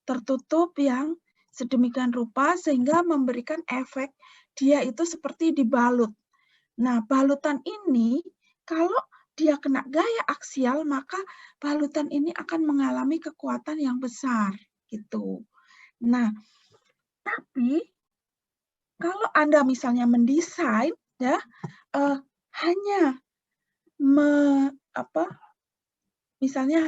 tertutup yang sedemikian rupa sehingga memberikan efek dia itu seperti dibalut. Nah, balutan ini kalau dia kena gaya aksial, maka balutan ini akan mengalami kekuatan yang besar, gitu. Nah, tapi kalau Anda misalnya mendesain, ya, hanya misalnya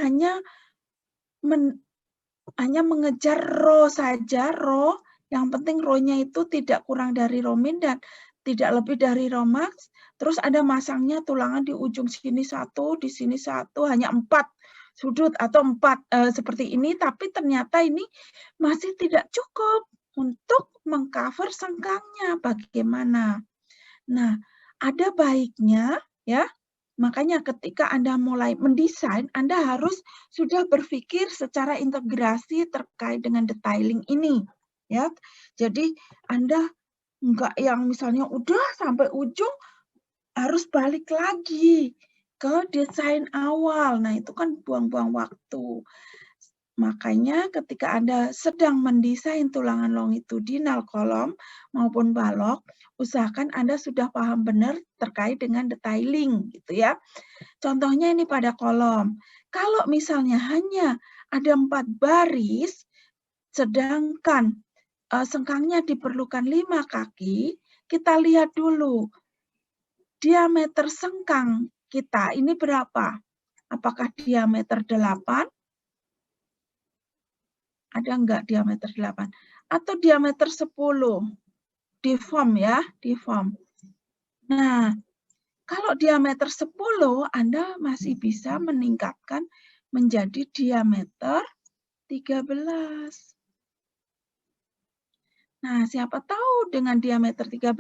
hanya mengejar row saja, row, yang penting row-nya itu tidak kurang dari row min dan tidak lebih dari row max, terus ada masangnya tulangan di ujung sini 1, di sini 1, hanya 4 sudut atau 4 seperti ini, tapi ternyata ini masih tidak cukup untuk mengcover sengkangnya. Bagaimana? Nah, ada baiknya, ya, makanya ketika Anda mulai mendesain, Anda harus sudah berpikir secara integrasi terkait dengan detailing ini, ya. Jadi Anda enggak yang misalnya udah sampai ujung harus balik lagi ke desain awal. Nah, itu kan buang-buang waktu. Makanya ketika Anda sedang mendesain tulangan longitudinal kolom maupun balok, usahakan Anda sudah paham benar terkait dengan detailing, gitu ya. Contohnya ini pada kolom. Kalau misalnya hanya ada 4 baris, sedangkan sengkangnya diperlukan 5 kaki, kita lihat dulu diameter sengkang kita ini berapa? Apakah diameter 8? Ada enggak diameter 8? Atau diameter 10? Di form ya, di form. Nah, kalau diameter 10, Anda masih bisa meningkatkan menjadi diameter 13. Nah, siapa tahu dengan diameter 13,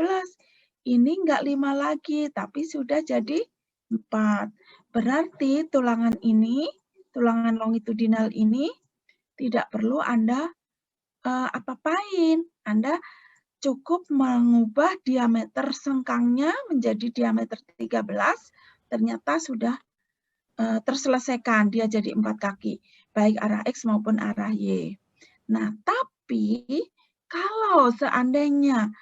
ini enggak 5 lagi, tapi sudah jadi 4. Berarti tulangan ini, tulangan longitudinal ini, tidak perlu Anda apa-apain. Anda cukup mengubah diameter sengkangnya menjadi diameter 13, ternyata sudah terselesaikan. Dia jadi 4 kaki, baik arah X maupun arah Y. Nah, tapi kalau seandainya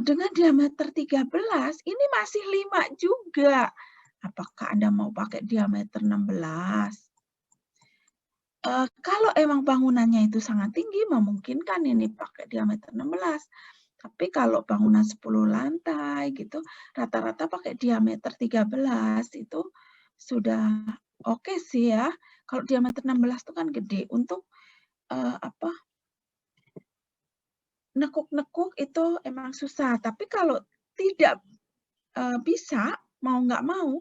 dengan diameter 13, ini masih 5 juga. Apakah Anda mau pakai diameter 16? Kalau emang bangunannya itu sangat tinggi, memungkinkan ini pakai diameter 16. Tapi kalau bangunan 10 lantai gitu, rata-rata pakai diameter 13 itu sudah oke sih ya. Kalau diameter 16 itu kan gede. Untuk nekuk-nekuk itu emang susah. Tapi kalau tidak bisa, mau nggak mau,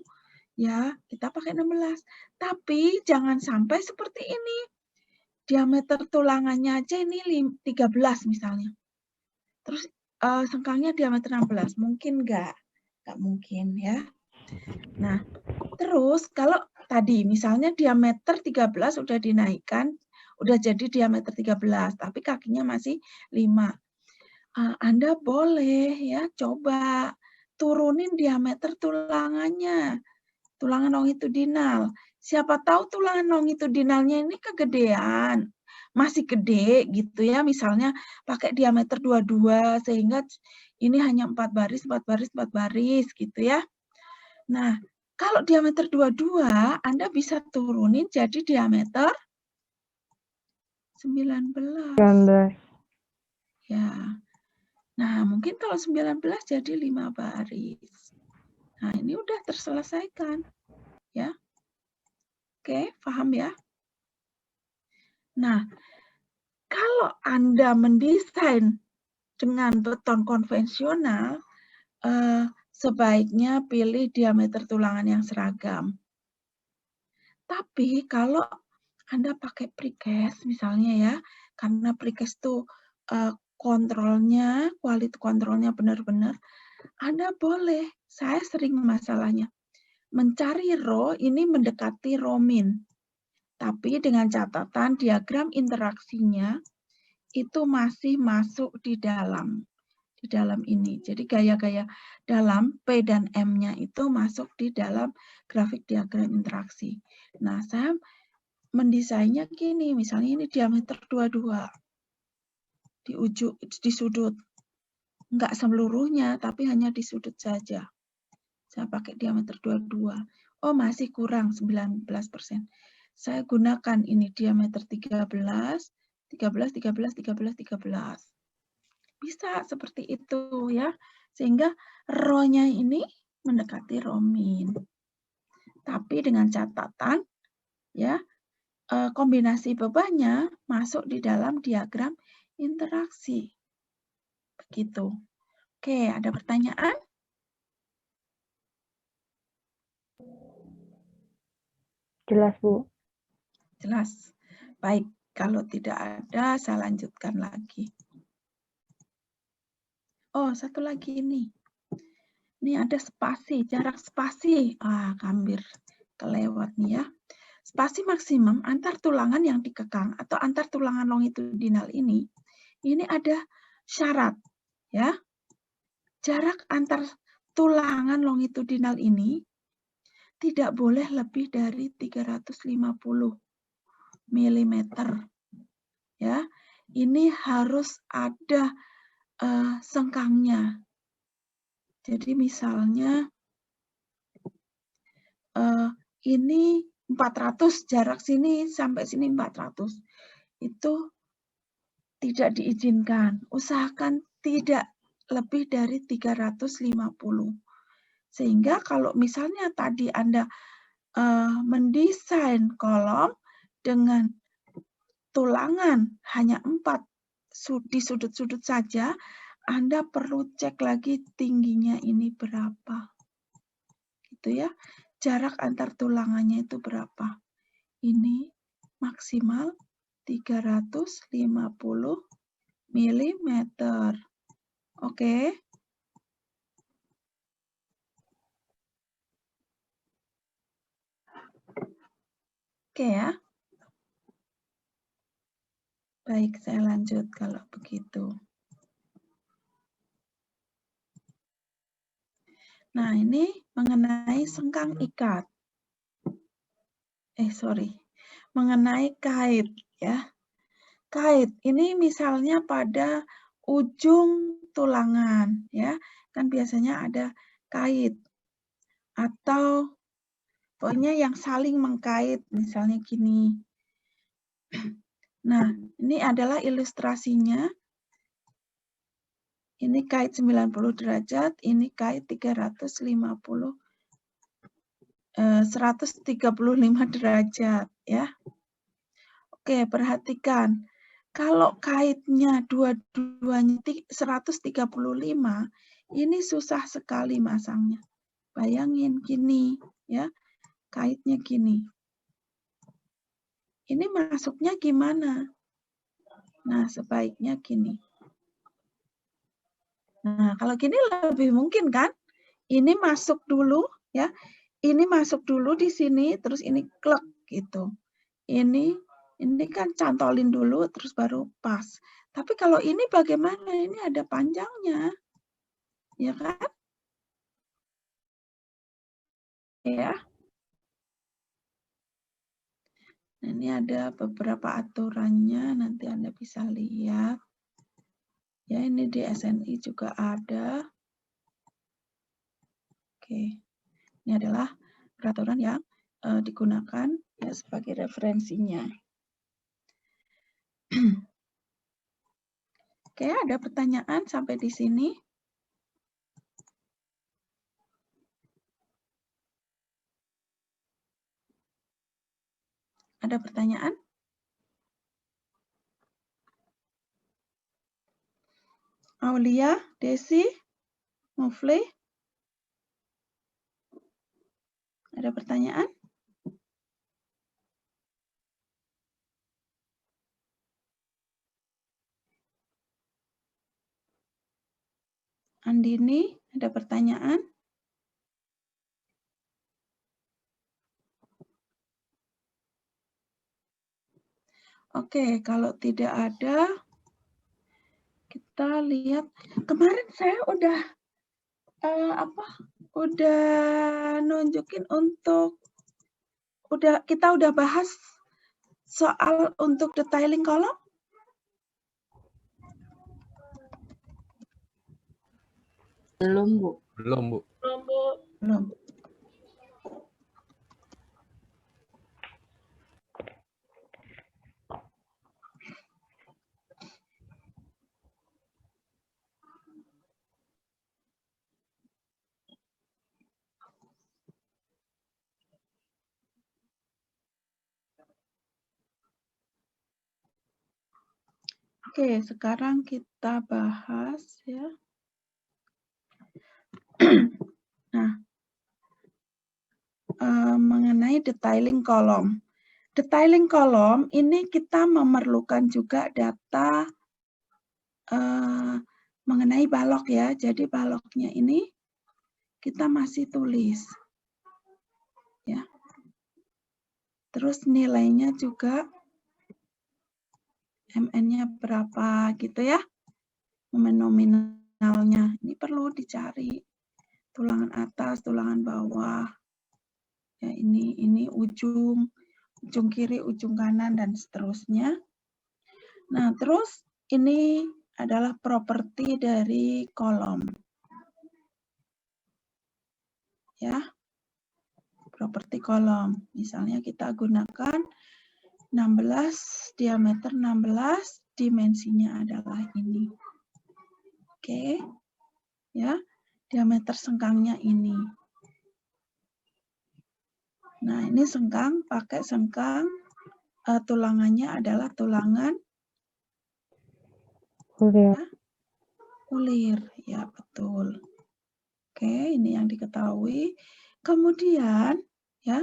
ya kita pakai 16. Tapi jangan sampai seperti ini. Diameter tulangannya aja ini 13 misalnya. Terus sengkangnya diameter 16. Mungkin nggak? Nggak mungkin ya. Nah, terus kalau tadi misalnya diameter 13 udah dinaikkan, udah jadi diameter 13, tapi kakinya masih 5. Anda boleh ya coba turunin diameter tulangannya, tulangan longitudinal. Siapa tahu tulangan longitudinalnya ini kegedean, masih gede gitu ya, misalnya pakai diameter 22 sehingga ini hanya 4 baris, 4 baris, 4 baris gitu ya. Nah, kalau diameter 22, Anda bisa turunin jadi diameter 19. 19. Ya. Nah, mungkin kalau 19 jadi 5 baris. Nah, ini udah terselesaikan. Ya. Oke, paham ya? Nah, kalau Anda mendesain dengan beton konvensional, sebaiknya pilih diameter tulangan yang seragam. Tapi kalau Anda pakai precast misalnya ya, karena precast itu kontrolnya, quality kontrolnya benar-benar, Anda boleh, saya sering masalahnya, mencari row ini mendekati row min. Tapi dengan catatan diagram interaksinya itu masih masuk di dalam ini. Jadi gaya-gaya dalam P dan M-nya itu masuk di dalam grafik diagram interaksi. Nah, saya mendesainnya gini, misalnya ini diameter 22 di sudut. Enggak seluruhnya, tapi hanya di sudut saja. Saya pakai diameter 22. Oh, masih kurang 19%. Saya gunakan ini diameter 13, 13, 13, 13, 13. Bisa seperti itu ya. Sehingga row-nya ini mendekati row min. Tapi dengan catatan ya, kombinasi bebannya masuk di dalam diagram interaksi. Begitu. Oke, ada pertanyaan? Jelas, Bu. Jelas. Baik, kalau tidak ada, saya lanjutkan lagi. Oh, satu lagi ini. Ini ada spasi, jarak spasi. Hampir kelewat nih ya. Spasi maksimum antar tulangan yang dikekang atau antar tulangan longitudinal ini ada syarat ya. Jarak antar tulangan longitudinal ini tidak boleh lebih dari 350 mm. Ya. Ini harus ada sengkangnya. Jadi misalnya ini 400, jarak sini sampai sini 400. Itu tidak diizinkan. Usahakan tidak lebih dari 350. Sehingga kalau misalnya tadi Anda mendesain kolom dengan tulangan hanya 4 di sudut-sudut saja, Anda perlu cek lagi tingginya ini berapa. Gitu ya. Jarak antar tulangannya itu berapa. Ini maksimal 350 mm. Oke. Oke ya. Baik, saya lanjut kalau begitu. Nah, ini mengenai sengkang ikat. Mengenai kait ya. Kait ini misalnya pada ujung tulangan ya. Kan biasanya ada kait atau pokoknya yang saling mengkait misalnya gini. Nah, ini adalah ilustrasinya. Ini kait 90 derajat, ini kait 135 derajat ya. Oke, perhatikan. Kalau kaitnya dua-duanya 135, ini susah sekali masangnya. Bayangin gini ya. Kaitnya gini. Ini masuknya gimana? Nah, sebaiknya gini. Nah, kalau gini lebih mungkin kan? Ini masuk dulu Ya, ini masuk dulu di sini, terus ini klek gitu. Ini kan cantolin dulu, terus baru pas. Tapi kalau ini bagaimana? Ini ada panjangnya, ya kan? Ya. Nah, ini ada beberapa aturannya, nanti Anda bisa lihat. Ya, ini di SNI juga ada. Oke, ini adalah peraturan yang digunakan ya sebagai referensinya. Oke, ada pertanyaan sampai di sini? Ada pertanyaan? Aulia, Desi, Mufli? Ada pertanyaan? Andini, ada pertanyaan? Oke, kalau tidak ada, kita lihat. Kemarin saya udah nunjukin untuk kita udah bahas soal untuk detailing kolom. Belum, Bu. Belum, Bu. Belum. Oke, sekarang kita bahas ya. Nah, mengenai detailing kolom. Detailing kolom ini kita memerlukan juga data mengenai balok ya. Jadi baloknya ini kita masih tulis. Ya. Terus nilainya juga MN-nya berapa gitu ya. Momen nominalnya. Ini perlu dicari. Tulangan atas, tulangan bawah. Ya, ini ujung kiri, ujung kanan, dan seterusnya. Nah, terus ini adalah properti dari kolom. Ya, properti kolom. Misalnya kita gunakan 16, diameter 16, dimensinya adalah ini. Oke, ya, diameter sengkangnya ini. Nah, ini sengkang, pakai sengkang, tulangannya adalah tulangan ulir, ya betul. Oke, ini yang diketahui. Kemudian, ya,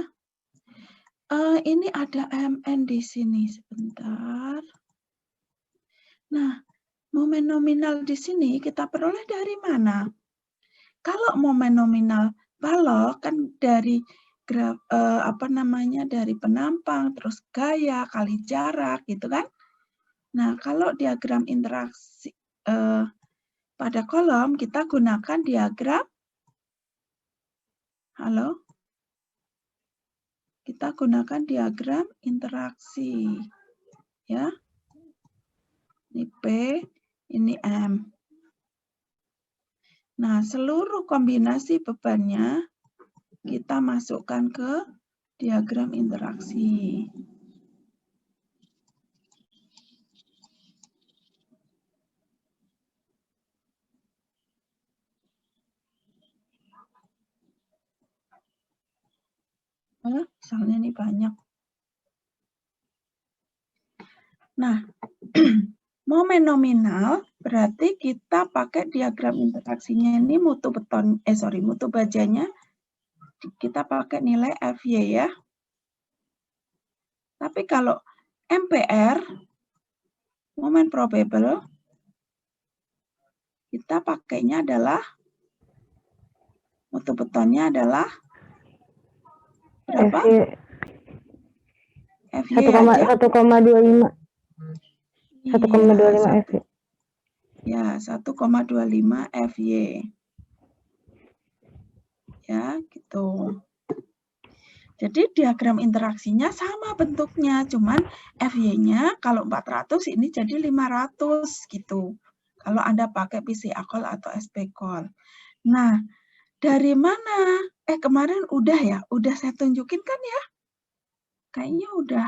ini ada MN di sini sebentar. Nah, momen nominal di sini kita peroleh dari mana? Kalau momen nominal balok kan dari dari penampang, terus gaya kali jarak, gitu kan? Nah, kalau diagram interaksi pada kolom kita gunakan diagram. Halo? Kita gunakan diagram interaksi. Ya. Ini P, ini M. Nah, seluruh kombinasi bebannya kita masukkan ke diagram interaksi. Misalnya ini banyak. Nah, momen nominal berarti kita pakai diagram interaksinya ini mutu bajanya kita pakai nilai FY ya. Tapi kalau MPR, momen probable, kita pakainya adalah mutu betonnya adalah berapa? FY FY aja. 1,25. 1,25 Iya, FY. ya, 1,25 FY. Ya, gitu. Jadi diagram interaksinya sama bentuknya, cuman FY-nya kalau 400 ini jadi 500 gitu. Kalau Anda pakai PCA call atau SP call. Nah, dari mana? Kemarin udah ya? Udah saya tunjukin kan ya? Kayaknya udah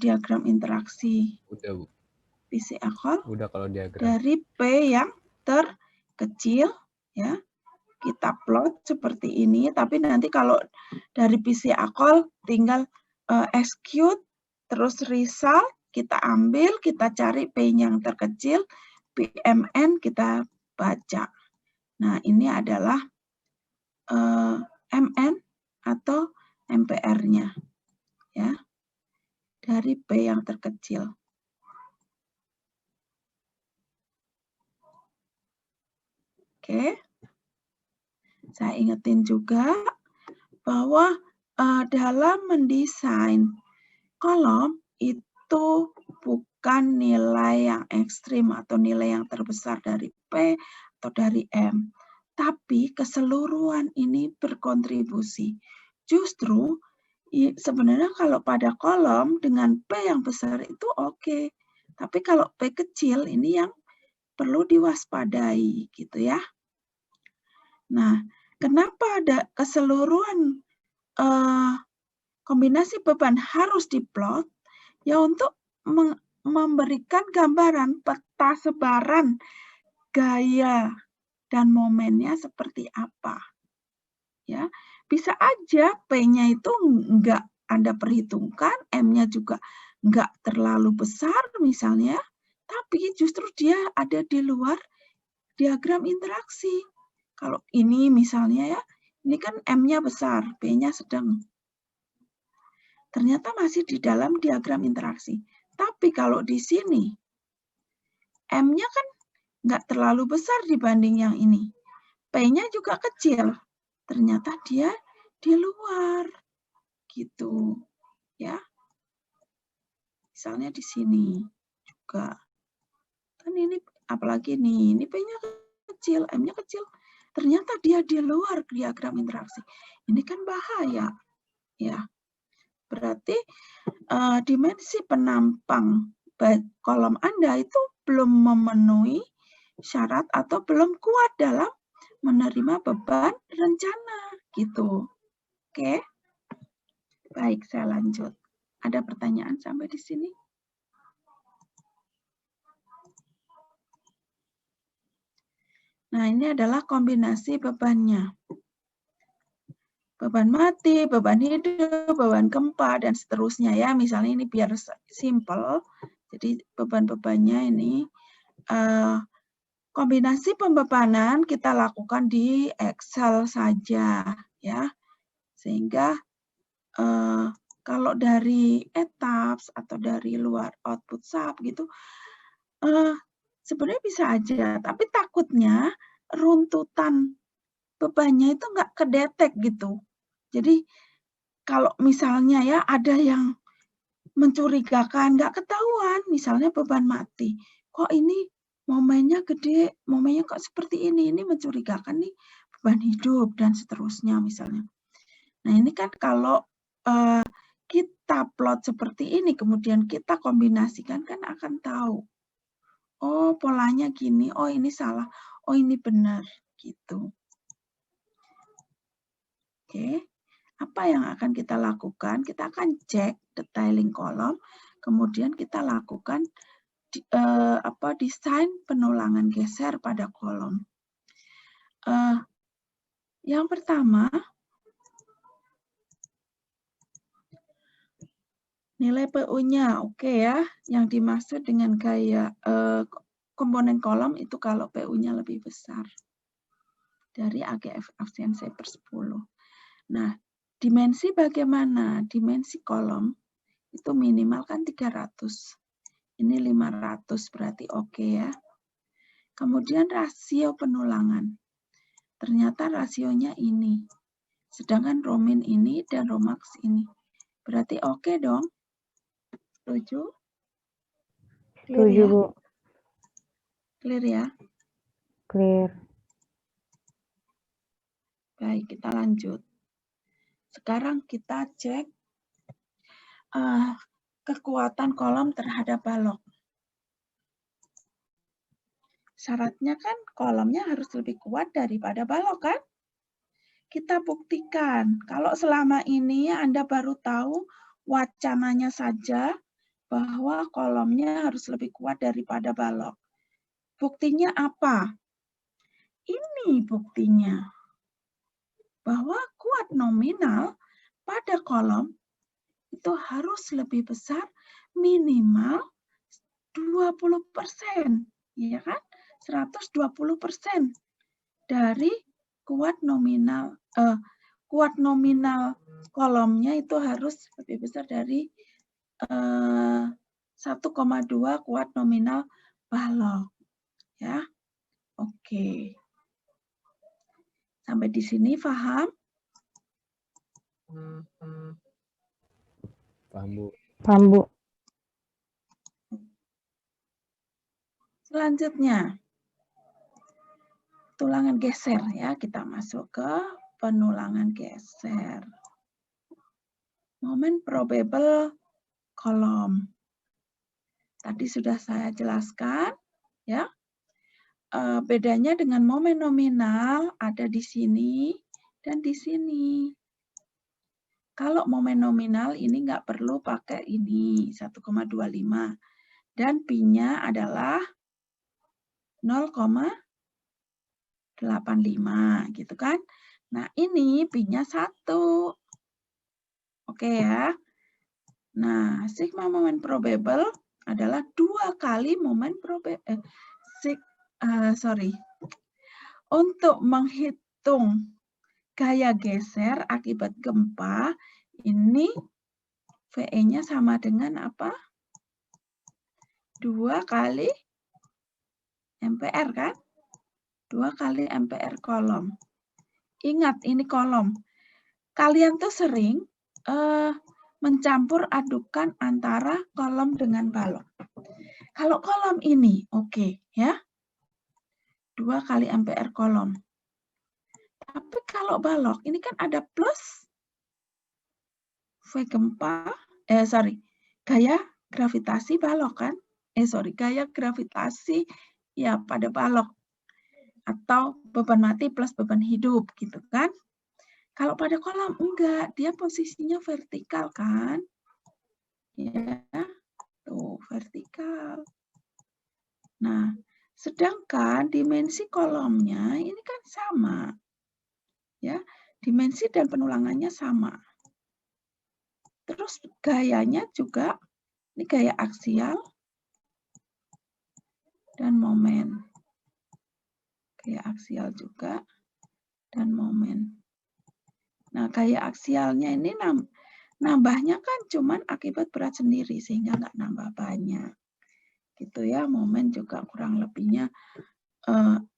diagram interaksi Udah, Bu. PCA call Udah kalau diagram. dari P yang terkecil ya. Kita plot seperti ini, tapi nanti kalau dari PCA call tinggal execute, terus result, kita ambil, kita cari P yang terkecil, PMN kita baca. Nah, ini adalah MN atau MPR-nya, ya, dari P yang terkecil. Oke. Saya ingetin juga bahwa dalam mendesain kolom itu bukan nilai yang ekstrim atau nilai yang terbesar dari P atau dari M, tapi keseluruhan ini berkontribusi. Justru sebenarnya kalau pada kolom dengan P yang besar itu oke, tapi kalau P kecil ini yang perlu diwaspadai gitu ya. Nah, kenapa ada keseluruhan kombinasi beban harus diplot? Ya untuk memberikan gambaran peta sebaran gaya dan momennya seperti apa. Ya, bisa aja P-nya itu enggak Anda perhitungkan, M-nya juga enggak terlalu besar misalnya, tapi justru dia ada di luar diagram interaksi. Kalau ini misalnya ya, ini kan M-nya besar, P-nya sedang. Ternyata masih di dalam diagram interaksi. Tapi kalau di sini, M-nya kan nggak terlalu besar dibanding yang ini. P-nya juga kecil. Ternyata dia di luar. Gitu. Ya. Misalnya di sini juga. Kan ini, apalagi nih, ini P-nya kecil, M-nya kecil. Ternyata dia di luar diagram interaksi. Ini kan bahaya. Ya. Berarti dimensi penampang kolom Anda itu belum memenuhi syarat atau belum kuat dalam menerima beban rencana gitu. Oke. Baik, saya lanjut. Ada pertanyaan sampai di sini? Nah, ini adalah kombinasi bebannya. Beban mati, beban hidup, beban gempa, dan seterusnya ya. Misalnya ini biar simple. Jadi beban-bebannya ini kombinasi pembebanan kita lakukan di Excel saja ya. Sehingga kalau dari etaps atau dari luar output sub gitu sebenarnya bisa aja, tapi takutnya runtutan bebannya itu nggak kedetek gitu. Jadi kalau misalnya ya ada yang mencurigakan, nggak ketahuan, misalnya beban mati. Kok ini momennya gede, momennya kok seperti ini mencurigakan nih beban hidup dan seterusnya misalnya. Nah ini kan kalau kita plot seperti ini, kemudian kita kombinasikan kan akan tahu. Oh polanya gini, oh ini salah, oh ini benar gitu. Oke. Apa yang akan kita lakukan? Kita akan cek detailing kolom, kemudian kita lakukan desain penulangan geser pada kolom. Yang pertama, nilai PU-nya, oke ya. Yang dimaksud dengan gaya komponen kolom itu kalau PU-nya lebih besar dari AGF efisiensi per 10. Nah, dimensi bagaimana? Dimensi kolom itu minimal kan 300. Ini 500 berarti oke ya. Kemudian rasio penulangan. Ternyata rasionya ini. Sedangkan Romin ini dan Romax ini. Berarti oke dong? Setuju? Clear Setuju, ya? Bu. Clear ya? Clear. Baik, kita lanjut. Sekarang kita cek kekuatan kolom terhadap balok. Syaratnya kan kolomnya harus lebih kuat daripada balok kan? Kita buktikan. Kalau selama ini Anda baru tahu wacananya saja bahwa kolomnya harus lebih kuat daripada balok. Buktinya apa? Ini buktinya. Bahwa kuat nominal pada kolom itu harus lebih besar minimal 20%. Ya kan? 120% dari kuat nominal kolomnya itu harus lebih besar dari 1,2 kuat nominal balok. Ya. Oke. Sampai di sini paham? Paham, Bu. Paham, Bu. Selanjutnya, tulangan geser ya. Kita masuk ke penulangan geser. Momen probable kolom. Tadi sudah saya jelaskan ya. Bedanya dengan momen nominal ada di sini dan di sini. Kalau momen nominal ini nggak perlu pakai ini 1,25 dan pi-nya adalah 0,85 gitu kan. Nah, ini pi-nya 1. Oke ya. Nah, sigma momen probable adalah 2 kali momen probable. Untuk menghitung gaya geser akibat gempa, ini VE-nya sama dengan apa? 2 kali MPR kan? 2 kali MPR kolom. Ingat, ini kolom. Kalian tuh sering mencampur adukan antara kolom dengan balok. Kalau kolom ini, oke, ya. 2 kali MPR kolom. Tapi kalau balok, ini kan ada plus V gempa, gaya gravitasi balok kan? Gaya gravitasi ya pada balok. Atau beban mati plus beban hidup gitu kan? Kalau pada kolom enggak, dia posisinya vertikal kan? Ya, tuh vertikal. Nah, sedangkan dimensi kolomnya ini kan sama. Ya, dimensi dan penulangannya sama. Terus gayanya juga, ini gaya aksial dan momen. Gaya aksial juga dan momen. Nah, gaya aksialnya ini nambahnya kan cuman akibat berat sendiri, sehingga nggak nambah banyak. Gitu ya, momen juga kurang lebihnya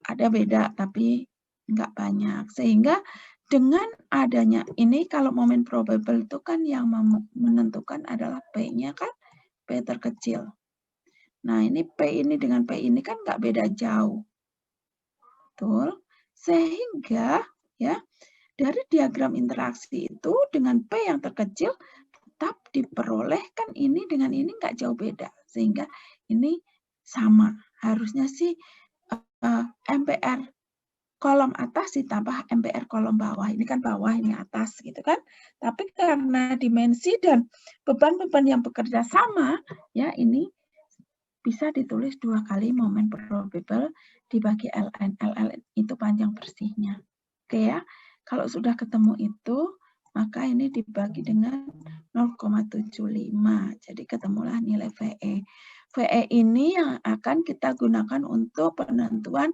ada beda, tapi nggak banyak. Sehingga dengan adanya ini, kalau momen probable itu kan yang menentukan adalah P-nya kan, P terkecil. Nah, ini P ini dengan P ini kan nggak beda jauh. Betul? Sehingga ya, dari diagram interaksi itu dengan P yang terkecil tetap diperolehkan ini dengan ini nggak jauh beda. Sehingga ini sama. Harusnya sih MPR kolom atas ditambah MPR kolom bawah. Ini kan bawah, ini atas gitu kan. Tapi karena dimensi dan beban-beban yang bekerja sama, ya ini bisa ditulis 2 kali momen probable dibagi ln. ln itu panjang bersihnya. Oke ya. Kalau sudah ketemu itu, maka ini dibagi dengan 0,75. Jadi ketemulah nilai VE. VE ini yang akan kita gunakan untuk penentuan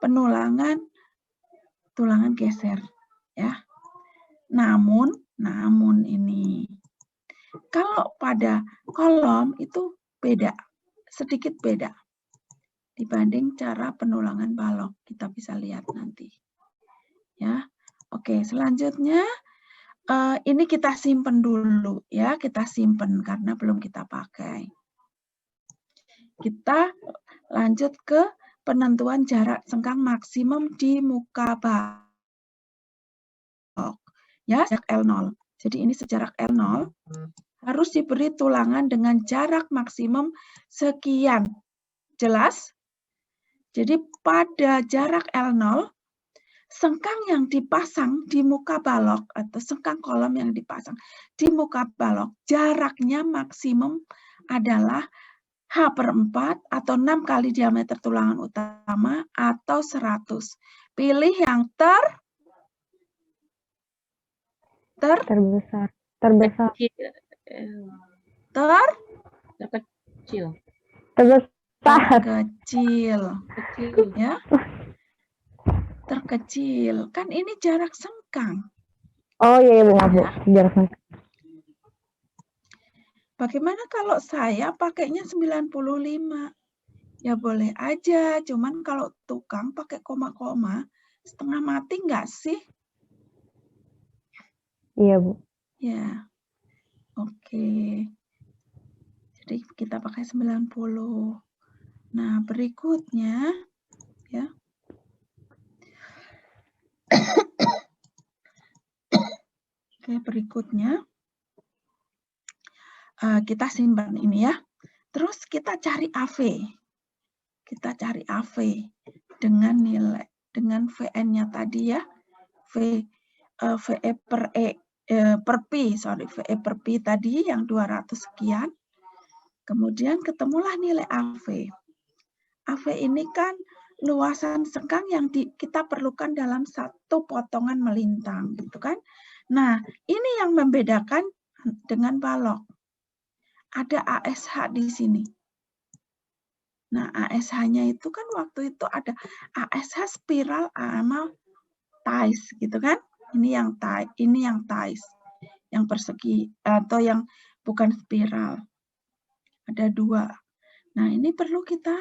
penulangan tulangan geser. Ya. Namun ini, kalau pada kolom itu beda, sedikit beda dibanding cara penulangan balok. Kita bisa lihat nanti. Ya, Oke, selanjutnya ini kita simpen dulu ya, kita simpen karena belum kita pakai. Kita lanjut ke penentuan jarak sengkang maksimum di muka balok. Ya, jarak L0. Jadi ini sejarak L0 harus diberi tulangan dengan jarak maksimum sekian. Jelas? Jadi pada jarak L0, sengkang yang dipasang di muka balok atau sengkang kolom yang dipasang di muka balok, jaraknya maksimum adalah H/4 atau 6 kali diameter tulangan utama atau 100. Pilih yang Terbesar. Terkecil. terkecil. Kecil. Ya. Terkecil. Kan ini jarak sengkang. Oh iya, Bu, maaf, Bu. Jarak sengkang. Bagaimana kalau saya pakainya 95? Ya boleh aja, cuman kalau tukang pakai koma-koma, setengah mati nggak sih? Iya, Bu. Ya, oke. Jadi kita pakai 90. Nah, berikutnya, ya. Oke, berikutnya, kita simpan ini ya. Terus kita cari AV. Kita cari AV dengan nilai, dengan VN-nya tadi ya. VE per pi, VE per pi tadi yang 200 sekian. Kemudian ketemulah nilai AV. AV ini kan luasan sengkang yang kita perlukan dalam satu potongan melintang, gitu kan? Nah, ini yang membedakan dengan balok. Ada ASH di sini. Nah, ASH-nya itu kan waktu itu ada ASH spiral sama ties, gitu kan? Ini yang ties, yang persegi atau yang bukan spiral. Ada 2. Nah, ini perlu kita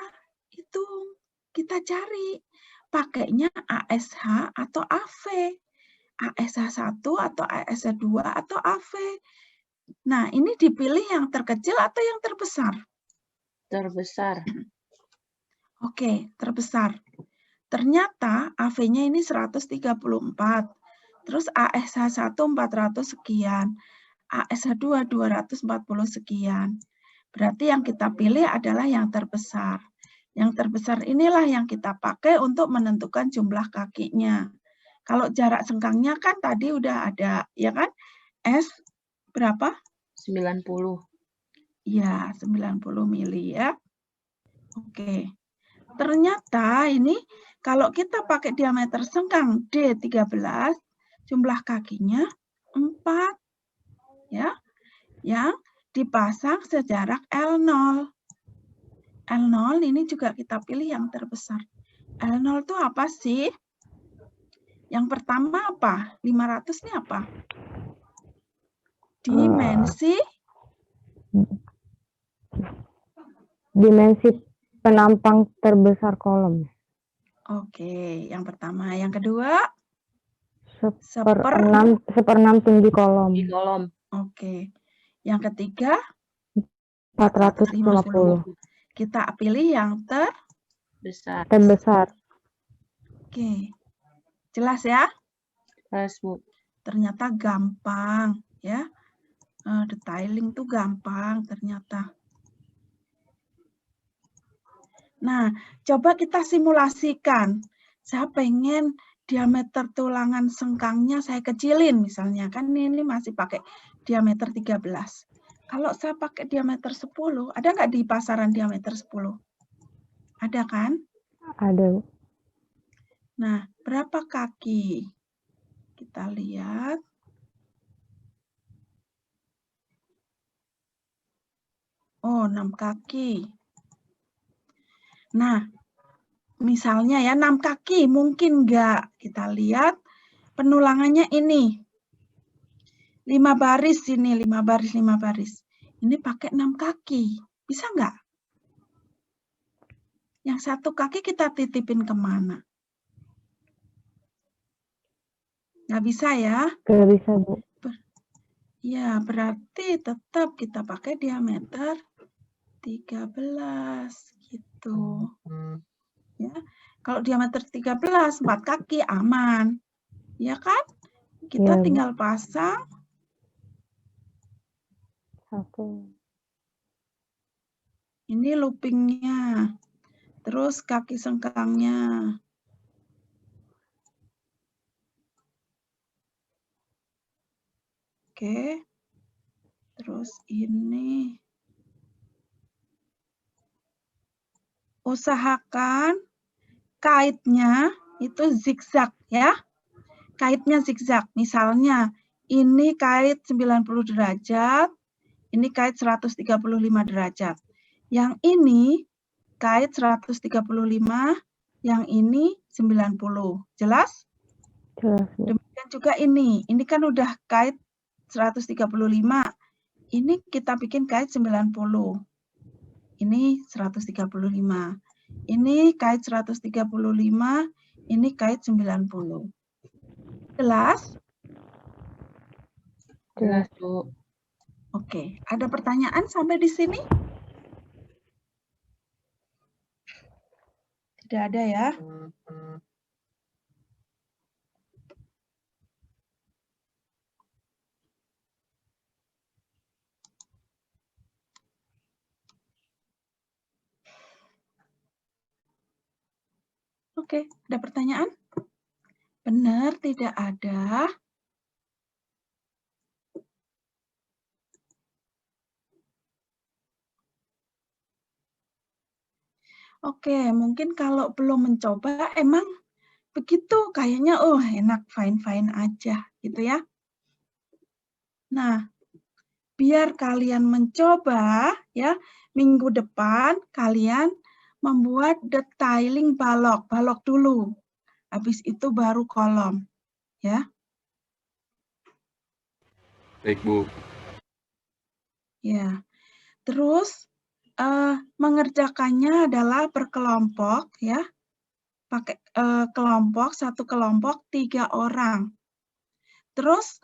hitung, kita cari pakainya ASH atau AV. ASH 1 atau ASH 2 atau AV. Nah, ini dipilih yang terkecil atau yang terbesar? Terbesar. Oke, terbesar. Ternyata AV-nya ini 134. Terus ASH 1 400 sekian. ASH 2 240 sekian. Berarti yang kita pilih adalah yang terbesar. Yang terbesar inilah yang kita pakai untuk menentukan jumlah kakinya. Kalau jarak sengkangnya kan tadi udah ada, ya kan? S berapa? 90. Ya, 90 mili ya. Oke. Ternyata ini kalau kita pakai diameter sengkang D13, jumlah kakinya 4. Ya. Yang dipasang sejarak L0. L0 ini juga kita pilih yang terbesar. L0 itu apa sih? Yang pertama apa? 500 ini apa? Dimensi penampang terbesar kolom. Oke, yang pertama. Yang kedua? Seperenam tinggi kolom. Di kolom. Oke. Yang ketiga? 450. Kita pilih yang terbesar. Oke. Jelas ya? Jelas, Bu. Ternyata gampang ya. Detailing tuh gampang ternyata. Nah, coba kita simulasikan. Saya pengen diameter tulangan sengkangnya saya kecilin misalnya. Kan ini masih pakai diameter 13. Kalau saya pakai diameter 10, ada nggak di pasaran diameter 10? Ada kan? Ada. Nah, berapa kaki? Kita lihat. Oh, 6 kaki. Nah, misalnya ya 6 kaki, mungkin nggak? Kita lihat penulangannya ini. 5 baris ini, 5 baris, 5 baris. Ini pakai 6 kaki. Bisa nggak? Yang 1 kaki kita titipin kemana? Nggak bisa ya? Nggak bisa, Bu. Ya, berarti tetap kita pakai diameter 13 gitu. Ya. Kalau diameter 13, 4 kaki aman. Ya kan? Kita Iya, Bu. tinggal pasang 1. ini loopingnya. Terus kaki sengkangnya. Oke. Terus ini. Usahakan kaitnya itu zigzag ya. Kaitnya zigzag. Misalnya ini kait 90 derajat, ini kait 135 derajat. Yang ini kait 135, yang ini 90. Jelas? Jelas, Bu. Demikian juga ini. Ini kan udah kait 135. Ini kita bikin kait 90. Ini 135. Ini kait 135, ini kait 90. Jelas? Jelas, Bu. Oke, ada pertanyaan sampai di sini? Tidak ada ya? Oke, ada pertanyaan? Benar, tidak ada. Oke, mungkin kalau belum mencoba, emang begitu kayaknya, oh enak, fine-fine aja, gitu ya. Nah, biar kalian mencoba, ya, minggu depan kalian membuat detailing balok. Balok dulu. Habis itu baru kolom, ya. Baik, Bu. Ya. Terus mengerjakannya adalah berkelompok, ya. Pakai kelompok, satu kelompok 3 orang. Terus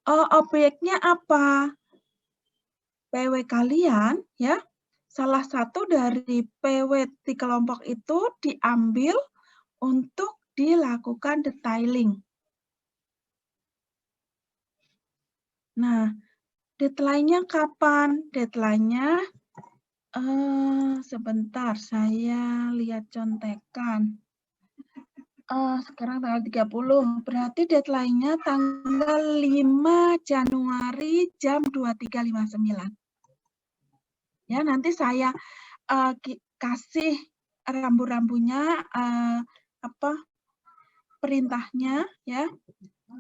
objeknya apa? PW kalian, ya. Salah satu dari PW di kelompok itu diambil untuk dilakukan detailing. Nah, deadline-nya kapan? Deadline-nya sebentar, saya lihat contekan. Sekarang tanggal 30, berarti deadline-nya tanggal 5 Januari jam 23.59. Ya, nanti saya kasih rambu-rambunya, perintahnya ya,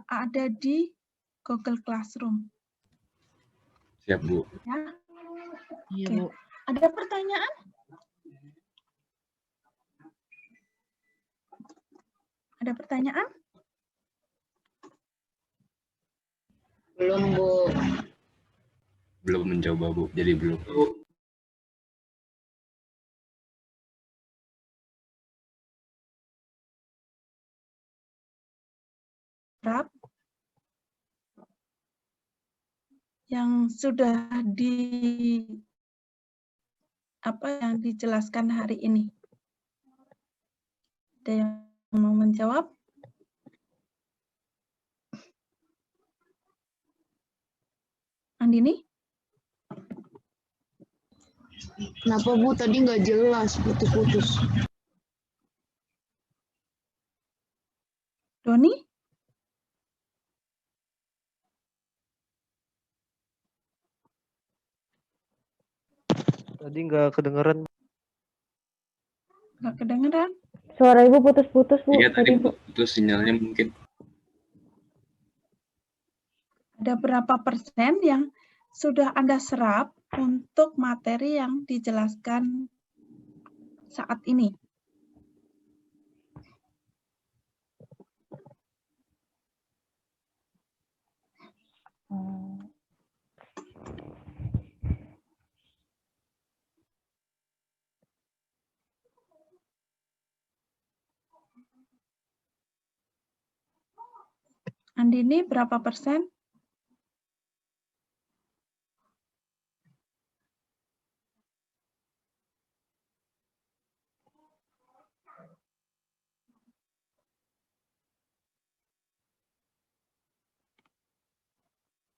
ada di Google Classroom. Siap, Bu. Ya. Iya, Oke. Bu. Ada pertanyaan? Ada pertanyaan? Belum, Bu. Belum mencoba, Bu. Jadi belum. Yang sudah yang dijelaskan hari ini. Ada yang mau menjawab? Andini? Kenapa, Bu? Tadi nggak jelas, putus-putus. Doni? Tadi nggak kedengeran. Nggak kedengeran? Suara Ibu putus-putus, Bu. Iya, tadi Bu. putus sinyalnya mungkin. Ada berapa persen yang sudah Anda serap untuk materi yang dijelaskan saat ini? Andini berapa persen?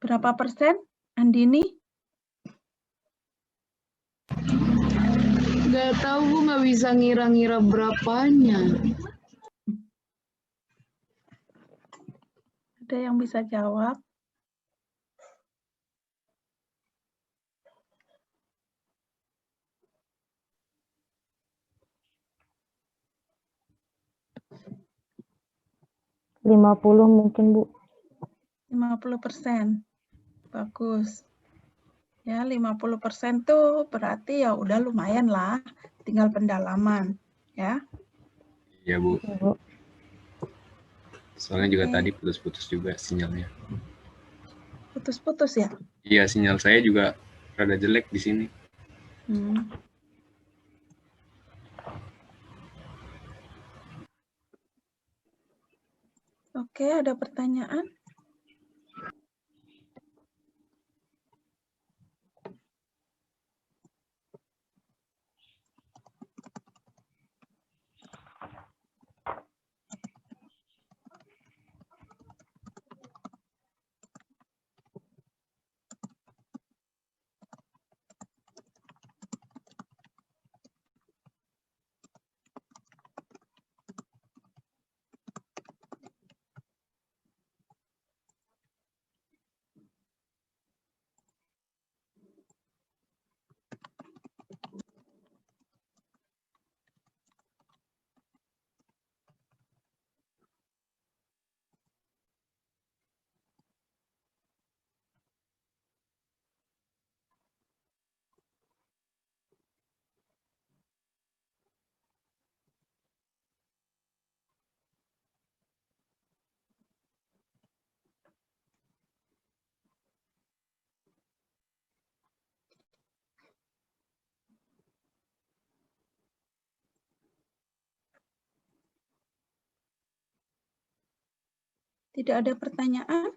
Berapa persen, Andini? Nggak tahu, Bu, nggak bisa ngira-ngira berapanya. Ada yang bisa jawab? Lima 50 mungkin, Bu. 50%. Bagus. Ya, 50% tuh berarti ya udah lumayan lah. Tinggal pendalaman. Ya. Iya, Bu. Iya, Bu. Soalnya juga Oke. tadi putus-putus juga sinyalnya. Putus-putus ya? Iya, sinyal saya juga rada jelek di sini. Oke, ada pertanyaan? Tidak ada pertanyaan?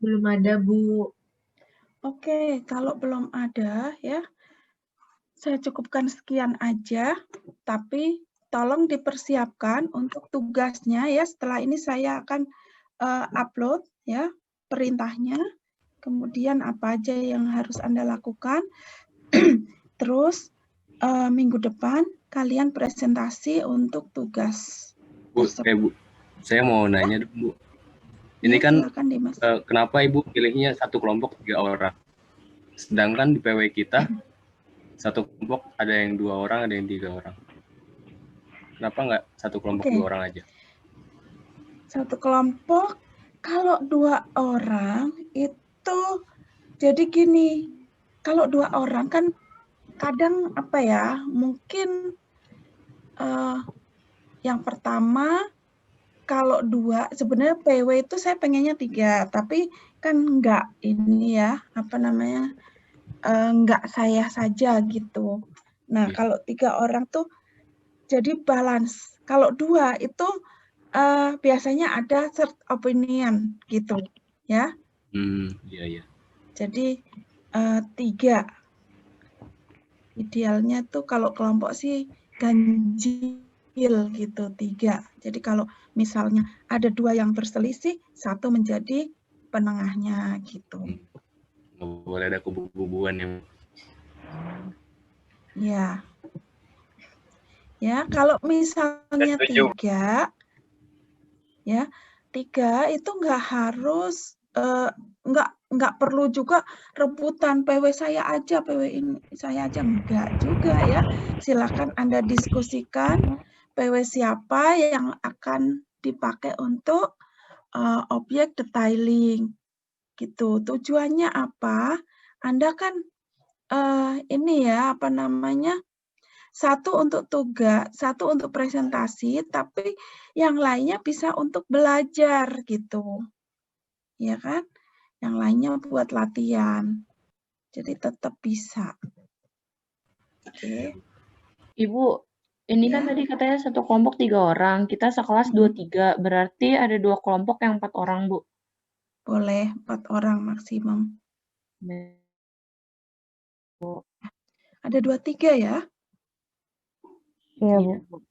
Belum ada, Bu. Oke, kalau belum ada ya, saya cukupkan sekian aja, tapi tolong dipersiapkan untuk tugasnya ya. Setelah ini saya akan upload ya perintahnya, kemudian apa aja yang harus Anda lakukan. Terus minggu depan kalian presentasi untuk tugas. Bu, Bu, saya mau nanya dulu, Bu. Ini Ya, kan silakan, Dimas. Kenapa Ibu pilihnya satu kelompok 3 orang? Sedangkan di PW kita satu kelompok ada yang 2 orang, ada yang 3 orang. Kenapa nggak satu kelompok 2 orang aja? Satu kelompok kalau 2 orang itu jadi gini, kalau 2 orang kan kadang apa ya, mungkin yang pertama kalau 2 sebenarnya PW itu saya pengennya 3, tapi kan enggak ini ya, apa namanya, enggak saya saja gitu. Nah, kalau 3 orang tuh jadi balance. Kalau 2 itu biasanya ada third opinion gitu, ya. Iya. Jadi 3. Idealnya tuh kalau kelompok sih ganjil gitu, 3. Jadi kalau misalnya ada 2 yang berselisih, 1 menjadi penengahnya gitu. Nggak boleh ada kubu-kubuan yang. Ya. Ya, kalau misalnya 3, ya 3 itu nggak harus nggak perlu juga rebutan PW saya aja, PW ini saya aja, enggak juga ya. Silakan Anda diskusikan PW siapa yang akan dipakai untuk objek detailing gitu. Tujuannya apa? Anda kan ini ya, apa namanya, 1 untuk tugas, 1 untuk presentasi, tapi yang lainnya bisa untuk belajar gitu. Ya kan? Yang lainnya buat latihan. Jadi tetap bisa. Oke. Ibu, ini kan Ya. tadi katanya satu kelompok 3 orang, kita sekelas 2-3, berarti ada 2 kelompok yang 4 orang, Bu. Boleh 4 orang maksimum. Ada 2-3 ya? Iya, Bu.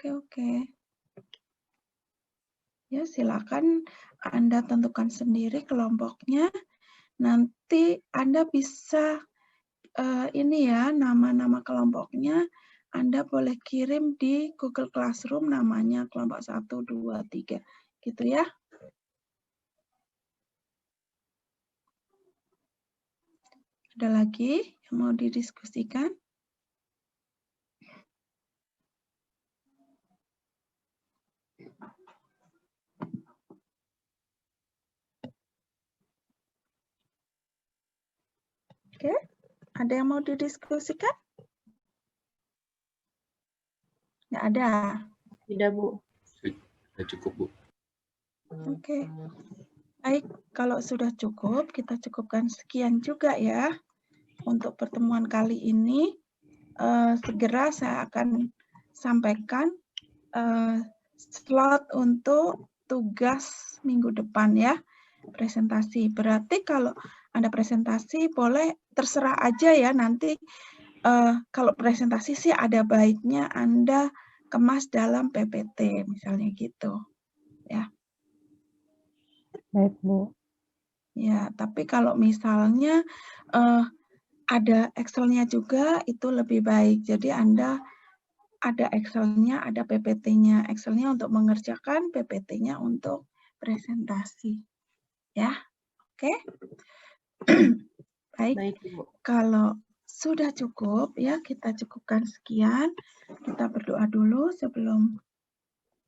Oke. Ya, silakan Anda tentukan sendiri kelompoknya. Nanti Anda bisa ini ya, nama-nama kelompoknya Anda boleh kirim di Google Classroom namanya kelompok 1, 2, 3. Gitu ya. Ada lagi yang mau didiskusikan? Oke, ada yang mau didiskusikan? Nggak ada. Tidak, Bu. Sudah cukup, Bu. Oke. Baik, kalau sudah cukup, kita cukupkan sekian juga ya untuk pertemuan kali ini. Segera saya akan sampaikan slot untuk tugas minggu depan ya, presentasi. Berarti kalau Anda presentasi boleh terserah aja ya, nanti kalau presentasi sih ada baiknya Anda kemas dalam PPT misalnya gitu ya. Baik, Bu. Ya, tapi kalau misalnya ada Excel-nya juga itu lebih baik. Jadi Anda ada Excel-nya, ada PPT-nya. Excel-nya untuk mengerjakan, PPT-nya untuk presentasi. Ya, oke? Baik, Baik, Bu. kalau sudah cukup ya, kita cukupkan sekian. Kita berdoa dulu sebelum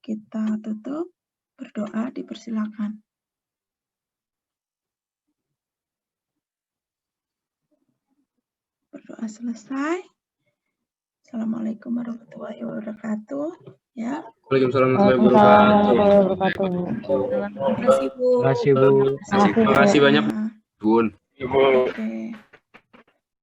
kita tutup. Berdoa, dipersilakan. Berdoa selesai. Assalamualaikum warahmatullahi wabarakatuh. Ya. Waalaikumsalam warahmatullahi Waalaikumsalam wabarakatuh. warahmatullahi wabarakatuh, Bu. Terima kasih, Bu. Terima kasih, Bu. Makasih, Bu. Terima kasih banyak, Nah, Bun. oke.